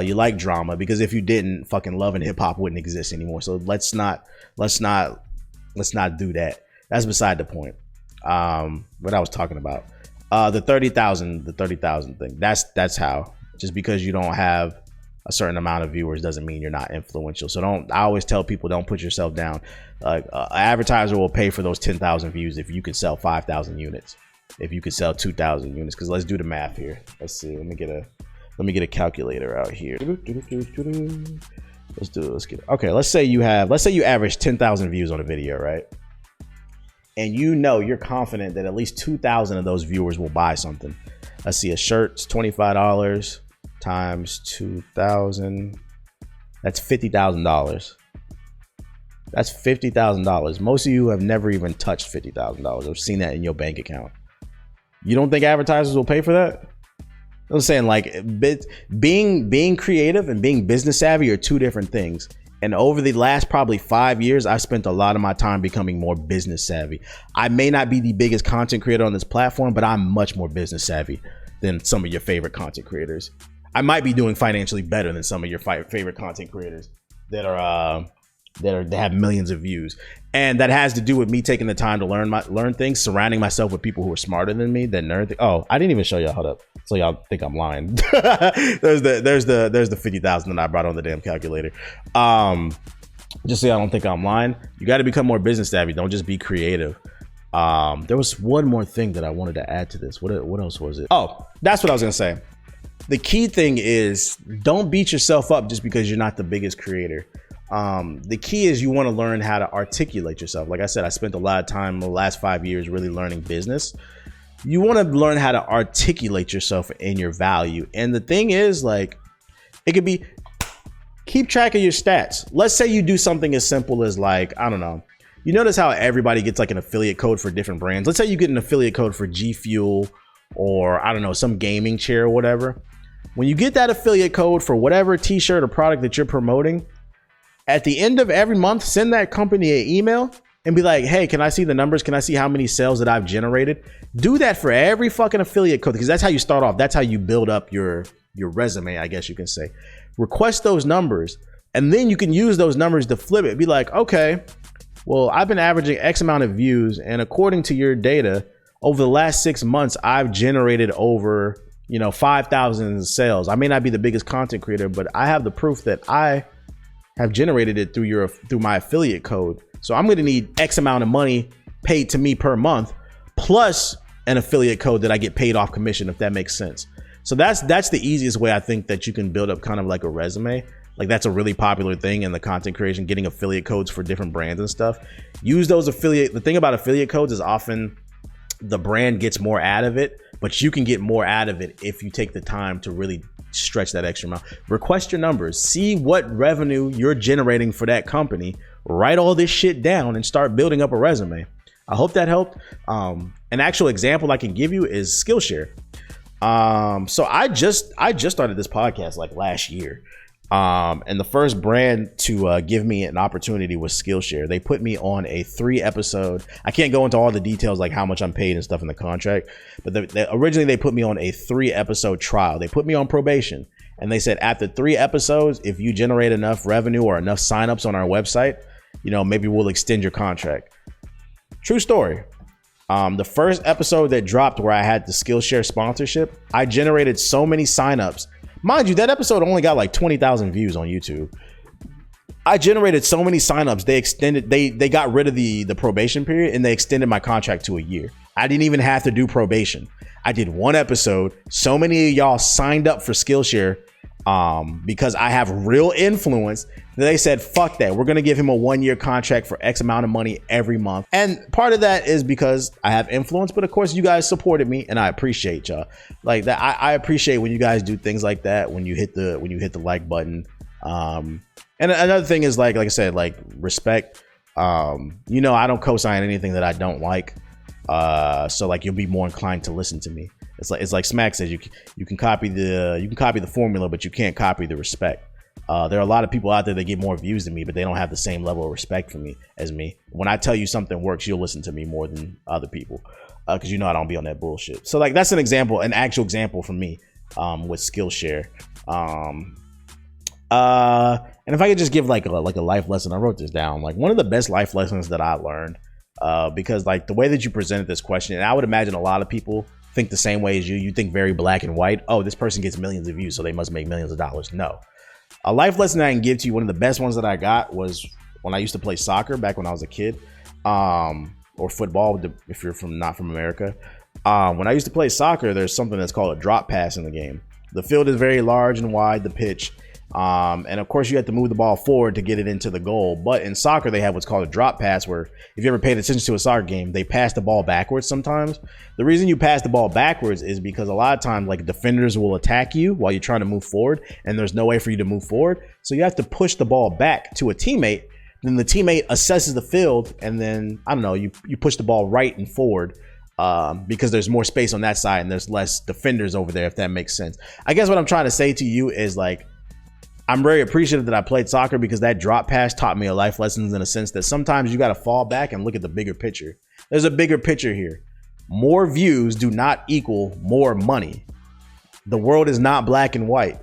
You like drama, because if you didn't, fucking love and hip hop wouldn't exist anymore. So let's not do that. That's beside the point. What I was talking about, the 30,000 thing. That's how. Just because you don't have a certain amount of viewers doesn't mean you're not influential. So I always tell people, don't put yourself down. Like, an advertiser will pay for those 10,000 views if you can sell 5,000 units. If you could sell 2,000 units, because let's do the math here. Let's see. Let me get a calculator out here. Okay, let's say you average 10,000 views on a video, right? And you're confident that at least 2,000 of those viewers will buy something. Let's see, a shirt's $25 times 2,000. That's $50,000. That's $50,000. Most of you have never even touched $50,000 or seen that in your bank account. You don't think advertisers will pay for that? I'm saying, like, being creative and being business savvy are two different things. And over the last probably 5 years, I've spent a lot of my time becoming more business savvy. I may not be the biggest content creator on this platform, but I'm much more business savvy than some of your favorite content creators. I might be doing financially better than some of your favorite content creators that have millions of views. And that has to do with me taking the time to learn things, surrounding myself with people who are smarter than me, that nerd. Oh, I didn't even show y'all. Hold up. So y'all think I'm lying. there's the 50,000 that I brought on the damn calculator. Just so y'all don't think I'm lying. You got to become more business savvy. Don't just be creative. There was one more thing that I wanted to add to this. What else was it? Oh, that's what I was gonna say. The key thing is, don't beat yourself up just because you're not the biggest creator. The key is you want to learn how to articulate yourself. Like I said, I spent a lot of time in the last 5 years really learning business. You want to learn how to articulate yourself and your value. And the thing is, like, it could be, keep track of your stats. Let's say you do something as simple as, like, I don't know. You notice how everybody gets like an affiliate code for different brands. Let's say you get an affiliate code for G Fuel, or I don't know, some gaming chair or whatever. When you get that affiliate code for whatever t-shirt or product that you're promoting, at the end of every month, send that company an email and be like, hey, can I see the numbers? Can I see how many sales that I've generated? Do that for every fucking affiliate code, because that's how you start off. That's how you build up your resume, I guess you can say. Request those numbers, and then you can use those numbers to flip it. Be like, okay, well, I've been averaging X amount of views, and according to your data, over the last 6 months, I've generated over, 5,000 sales. I may not be the biggest content creator, but I have the proof that I have generated it through my affiliate code. So I'm going to need X amount of money paid to me per month, plus an affiliate code that I get paid off commission, if that makes sense. So that's the easiest way I think that you can build up kind of like a resume. Like that's a really popular thing in the content creation, getting affiliate codes for different brands and stuff. Use those affiliate. The thing about affiliate codes is often the brand gets more out of it, but you can get more out of it if you take the time to really stretch that extra amount. Request your numbers, see what revenue you're generating for that company, write all this shit down and start building up a resume. I hope that helped. An actual example I can give you is Skillshare. So I just started this podcast like last year. And the first brand to give me an opportunity was Skillshare. They put me on a 3-episode. I can't go into all the details like how much I'm paid and stuff in the contract, but originally they put me on a 3-episode trial. They put me on probation, and they said after 3 episodes, if you generate enough revenue or enough signups on our website, maybe we'll extend your contract. True story. The first episode that dropped where I had the Skillshare sponsorship, I generated so many signups. Mind you, that episode only got like 20,000 views on YouTube. I generated so many signups. They got rid of the probation period and they extended my contract to a year. I didn't even have to do probation. I did 1 episode. So many of y'all signed up for Skillshare because I have real influence. They said, fuck that. We're going to give him a 1-year contract for X amount of money every month. And part of that is because I have influence. But of course, you guys supported me and I appreciate y'all. Like that. I appreciate when you guys do things like that, when you hit the like button. And another thing is like I said, like respect. I don't co-sign anything that I don't like. So like you'll be more inclined to listen to me. It's like Smack says, you can copy the formula, but you can't copy the respect. There are a lot of people out there that get more views than me, but they don't have the same level of respect for me as me. When I tell you something works, you'll listen to me more than other people, because I don't be on that bullshit. So like that's an actual example for me with Skillshare. And if I could just give like a life lesson, I wrote this down. Like one of the best life lessons that I learned, because like the way that you presented this question, and I would imagine a lot of people think the same way as you. You think very black and white. Oh, this person gets millions of views, so they must make millions of dollars. No. A life lesson that I can give to you, one of the best ones that I got was when I used to play soccer back when I was a kid, or football if you're not from America. When I used to play soccer, there's something that's called a drop pass in the game. The field is very large and wide, the pitch. And of course you have to move the ball forward to get it into the goal. But in soccer, they have what's called a drop pass, where if you ever paid attention to a soccer game, they pass the ball backwards sometimes. The reason you pass the ball backwards is because a lot of times like defenders will attack you while you're trying to move forward, and there's no way for you to move forward. So you have to push the ball back to a teammate. Then the teammate assesses the field, and then, I don't know, you push the ball right and forward. Because there's more space on that side and there's less defenders over there, if that makes sense. I guess what I'm trying to say to you is like, I'm very appreciative that I played soccer, because that drop pass taught me a life lessons in a sense that sometimes you got to fall back and look at the bigger picture. There's a bigger picture here. More views do not equal more money. The world is not black and white.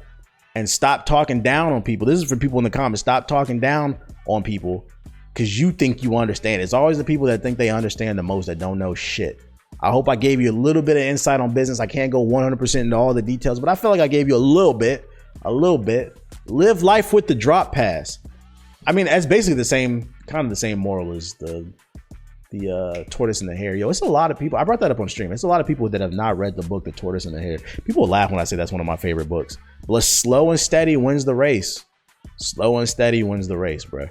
And stop talking down on people. This is for people in the comments. Stop talking down on people because you think you understand. It's always the people that think they understand the most that don't know shit. I hope I gave you a little bit of insight on business. I can't go 100% into all the details, but I feel like I gave you a little bit. Live life with the drop pass. I mean, that's basically the same moral as the Tortoise and the Hare. Yo, it's a lot of people. I brought that up on stream. It's a lot of people that have not read the book, The Tortoise and the Hare. People laugh when I say that's one of my favorite books. But slow and steady wins the race. Slow and steady wins the race, bro.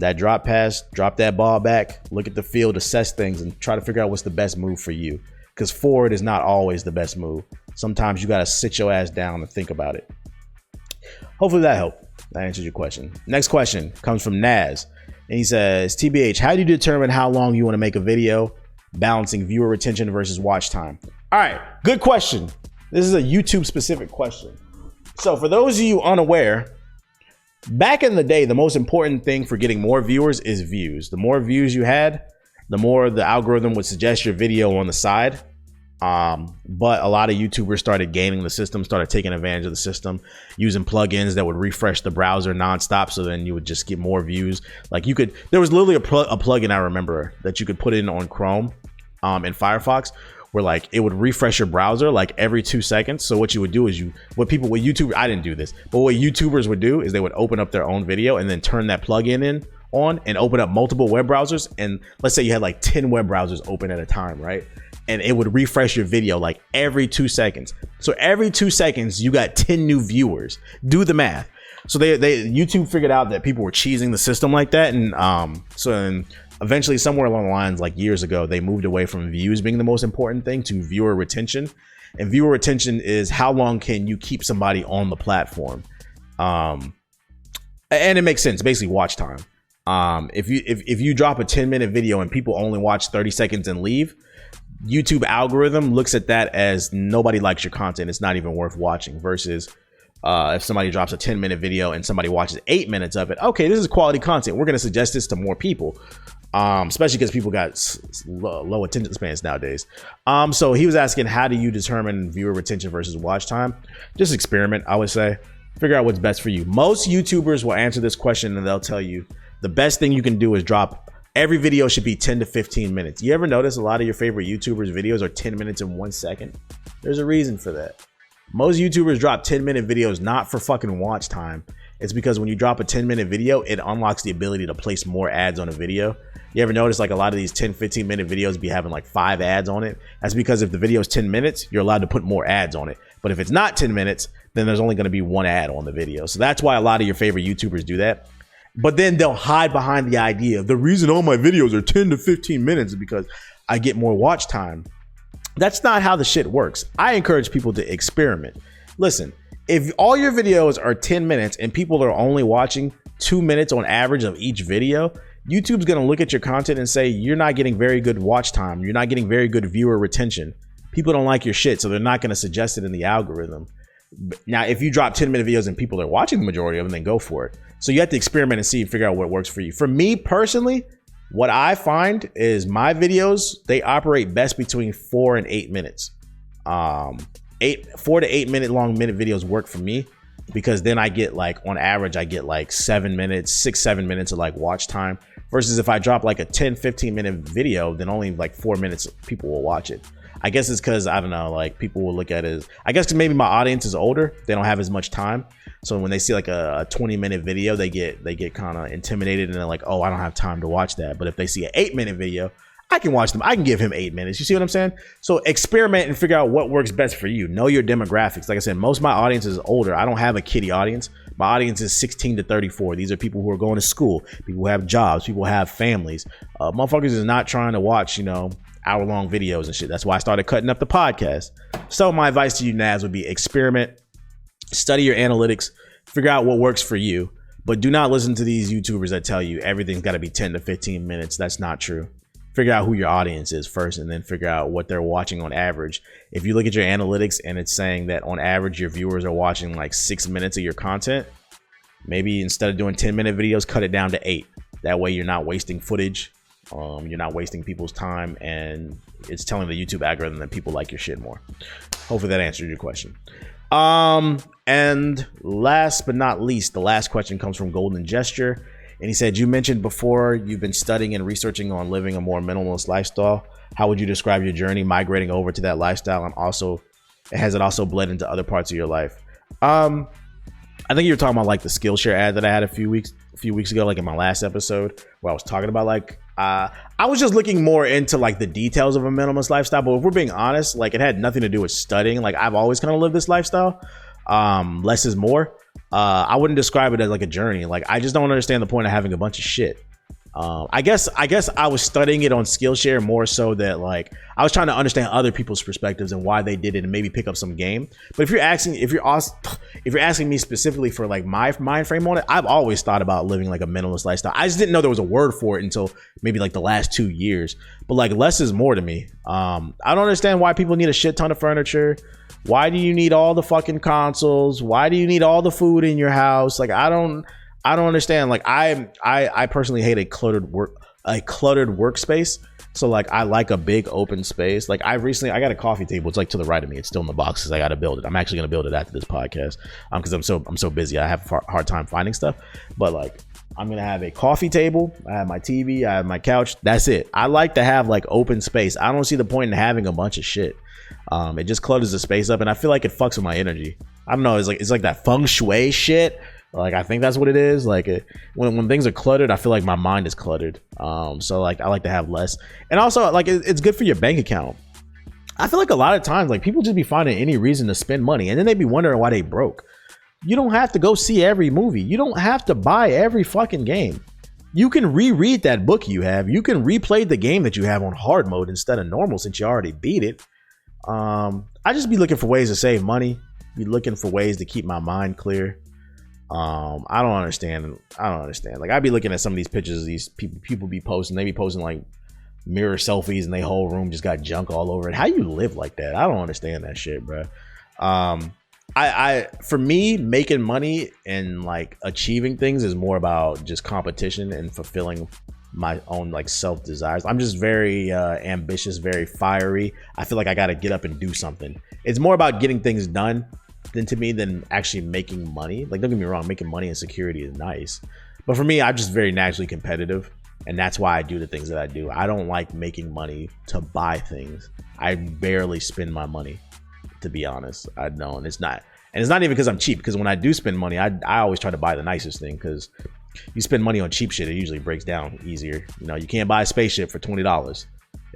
That drop pass, drop that ball back, look at the field, assess things, and try to figure out what's the best move for you. Because forward is not always the best move. Sometimes you got to sit your ass down and think about it. Hopefully that helped. That answers your question. Next question comes from Naz. And he says, TBH, how do you determine how long you want to make a video, balancing viewer retention versus watch time? All right, good question. This is a YouTube specific question. So for those of you unaware, back in the day, the most important thing for getting more viewers is views. The more views you had, the more the algorithm would suggest your video on the side. But a lot of YouTubers started gaming the system, started taking advantage of the system, using plugins that would refresh the browser nonstop. So then you would just get more views. Like there was literally a plugin I remember that you could put in on Chrome, in Firefox, where like it would refresh your browser like every 2 seconds. So what you would do is I didn't do this, but what YouTubers would do is they would open up their own video and then turn that plugin in on and open up multiple web browsers, and let's say you had like 10 web browsers open at a time, right? And it would refresh your video like every 2 seconds. So every 2 seconds, you got 10 new viewers. Do the math. So they YouTube figured out that people were cheesing the system like that, and eventually somewhere along the lines, like years ago, they moved away from views being the most important thing to viewer retention. And viewer retention is how long can you keep somebody on the platform. And it makes sense, basically watch time. If you drop a 10-minute video and people only watch 30 seconds and leave, YouTube algorithm looks at that as nobody likes your content. It's not even worth watching. Versus if somebody drops a 10-minute video and somebody watches 8 minutes of it, okay, this is quality content. We're going to suggest this to more people, especially because people got low attention spans nowadays. So he was asking, how do you determine viewer retention versus watch time? Just experiment, I would say. Figure out what's best for you. Most YouTubers will answer this question and they'll tell you the best thing you can do is drop. Every video should be 10 to 15 minutes. You ever notice a lot of your favorite YouTubers videos are 10 minutes and 1 second? There's a reason for that. Most YouTubers drop 10-minute videos not for fucking watch time. It's because when you drop a 10-minute video, it unlocks the ability to place more ads on a video. You ever notice like a lot of these 10, 15-minute videos be having like 5 ads on it? That's because if the video is 10 minutes, you're allowed to put more ads on it. But if it's not 10 minutes, then there's only going to be 1 ad on the video. So that's why a lot of your favorite YouTubers do that. But then they'll hide behind the idea of the reason all my videos are 10 to 15 minutes is because I get more watch time. That's not how the shit works. I encourage people to experiment. Listen, if all your videos are 10 minutes and people are only watching 2 minutes on average of each video, YouTube's going to look at your content and say, you're not getting very good watch time. You're not getting very good viewer retention. People don't like your shit, so they're not going to suggest it in the algorithm. Now, if you drop 10-minute videos and people are watching the majority of them, then go for it. So you have to experiment and see and figure out what works for you. For me personally, what I find is my videos, they operate best between 4 and 8 minutes. 4 to 8 minute long videos work for me because then I get like, on average, I get like 7 minutes, 7 minutes of like watch time versus if I drop like a 10, 15 minute video, then only like 4 minutes people will watch it. I guess it's because, I don't know, like people will look at it as, I guess maybe my audience is older. They don't have as much time. So when they see like a 20-minute video, they get kind of intimidated and they're like, oh, I don't have time to watch that. But if they see an 8-minute video, I can watch them. I can give him 8 minutes. You see what I'm saying? So experiment and figure out what works best for you. Know your demographics. Like I said, most of my audience is older. I don't have a kiddie audience. My audience is 16 to 34. These are people who are going to school, people who have jobs, people who have families. Motherfuckers is not trying to watch, hour-long videos and shit. That's why I started cutting up the podcast. So my advice to you, Naz, would be experiment, study your analytics, figure out what works for you, but do not listen to these YouTubers that tell you everything's got to be 10 to 15 minutes. That's not true. Figure out who your audience is first and then figure out what they're watching on average. If you look at your analytics and it's saying that on average your viewers are watching like 6 minutes of your content, maybe instead of doing 10-minute videos, cut it down to 8. That way you're not wasting footage. You're not wasting people's time, and it's telling the YouTube algorithm that people like your shit more. Hopefully that answered your question. And last but not least, the last question comes from Golden Gesture, and he said, you mentioned before you've been studying and researching on living a more minimalist lifestyle. How would you describe your journey migrating over to that lifestyle, and also has it also bled into other parts of your life? I think you were talking about like the Skillshare ad that I had a few weeks ago, like in my last episode, where I was talking about like I was just looking more into like the details of a minimalist lifestyle. But if we're being honest, like it had nothing to do with studying. Like I've always kind of lived this lifestyle. Less is more. I wouldn't describe it as like a journey. Like I just don't understand the point of having a bunch of shit. I guess I was studying it on Skillshare more so that like I was trying to understand other people's perspectives and why they did it and maybe pick up some game. But if you're asking me specifically for like my mind frame on it, I've always thought about living like a minimalist lifestyle. I just didn't know there was a word for it until maybe like the last 2 years. But like less is more to me. I don't understand why people need a shit ton of furniture. Why do you need all the fucking consoles? Why do you need all the food in your house? Like I don't understand. Like I personally hate a cluttered workspace. So like I like a big open space. Like I got a coffee table. It's like to the right of me. It's still in the box because I got to build it. I'm actually gonna build it after this podcast because I'm so busy. I have a hard time finding stuff. But like I'm gonna have a coffee table. I have my TV. I have my couch. That's it. I like to have like open space. I don't see the point in having a bunch of shit. It just clutters the space up, and I feel like it fucks with my energy. I don't know. It's like that feng shui shit. Like, I think that's what it is. Like, when things are cluttered, I feel like my mind is cluttered. So like, I like to have less. And also, like, it's good for your bank account. I feel like a lot of times, like, people just be finding any reason to spend money, and then they be wondering why they broke. You don't have to go see every movie. You don't have to buy every fucking game. You can reread that book you have. You can replay the game that you have on hard mode instead of normal, since you already beat it. I just be looking for ways to save money. Be looking for ways to keep my mind clear. I don't understand. Like, I be looking at some of these pictures these people be posting. They be posting like mirror selfies and their whole room just got junk all over it. How you live like that? I don't understand that shit, bro. For me, making money and like achieving things is more about just competition and fulfilling my own like self desires. I'm just very ambitious, very fiery. I feel like I got to get up and do something. It's more about getting things done than actually making money. Like, don't get me wrong, making money and security is nice, but for me, I'm just very naturally competitive, and that's why I do the things that I do. I don't like making money to buy things. I barely spend my money, to be honest. I don't. It's not even because I'm cheap, because when I do spend money, I always try to buy the nicest thing, because you spend money on cheap shit, it usually breaks down easier. You know, you can't buy a spaceship for $20.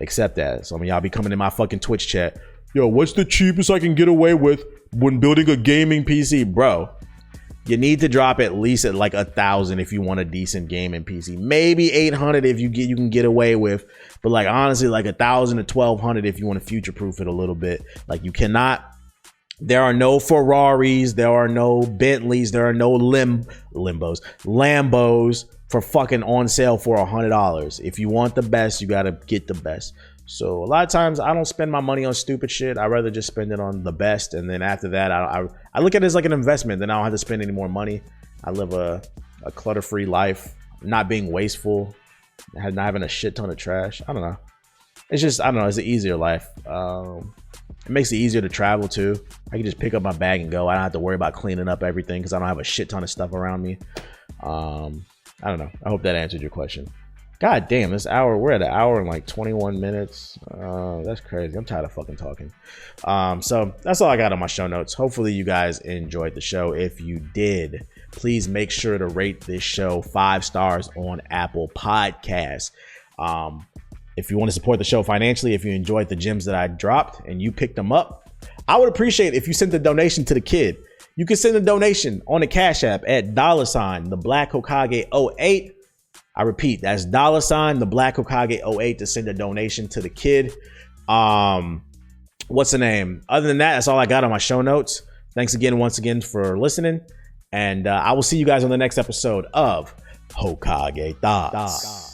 Accept that. So, I mean, y'all be coming in my fucking Twitch chat, yo, what's the cheapest I can get away with when building a gaming PC? Bro, you need to drop at least at like $1,000 if you want a decent gaming PC. Maybe $800 if you can get away with, but like, honestly, like $1,000 to $1,200 if you want to future proof it a little bit. Like, you cannot. There are no Ferraris, there are no Bentleys, there are no Lambos for fucking on sale for $100. If you want the best, you gotta get the best. So a lot of times I don't spend my money on stupid shit. I'd rather just spend it on the best, and then after that, I look at it as like an investment. Then I don't have to spend any more money. I live a clutter-free life, not being wasteful, not having a shit ton of trash. I don't know. It's just, I don't know, it's an easier life. It makes it easier to travel too. I can just pick up my bag and go. I don't have to worry about cleaning up everything because I don't have a shit ton of stuff around me. I don't know. I hope that answered your question. God damn, this hour, we're at an hour and like 21 minutes. That's crazy. I'm tired of fucking talking. So that's all I got on my show notes. Hopefully you guys enjoyed the show. If you did, please make sure to rate this show 5 stars on Apple Podcasts. If you want to support the show financially, if you enjoyed the gems that I dropped and you picked them up, I would appreciate if you sent a donation to the kid. You can send a donation on the Cash App at $, the Black Hokage 08. I repeat, that's $, the Black Hokage 08 to send a donation to the kid. What's the name? Other than that, that's all I got on my show notes. Thanks again, once again, for listening. And I will see you guys on the next episode of Hokage Thots.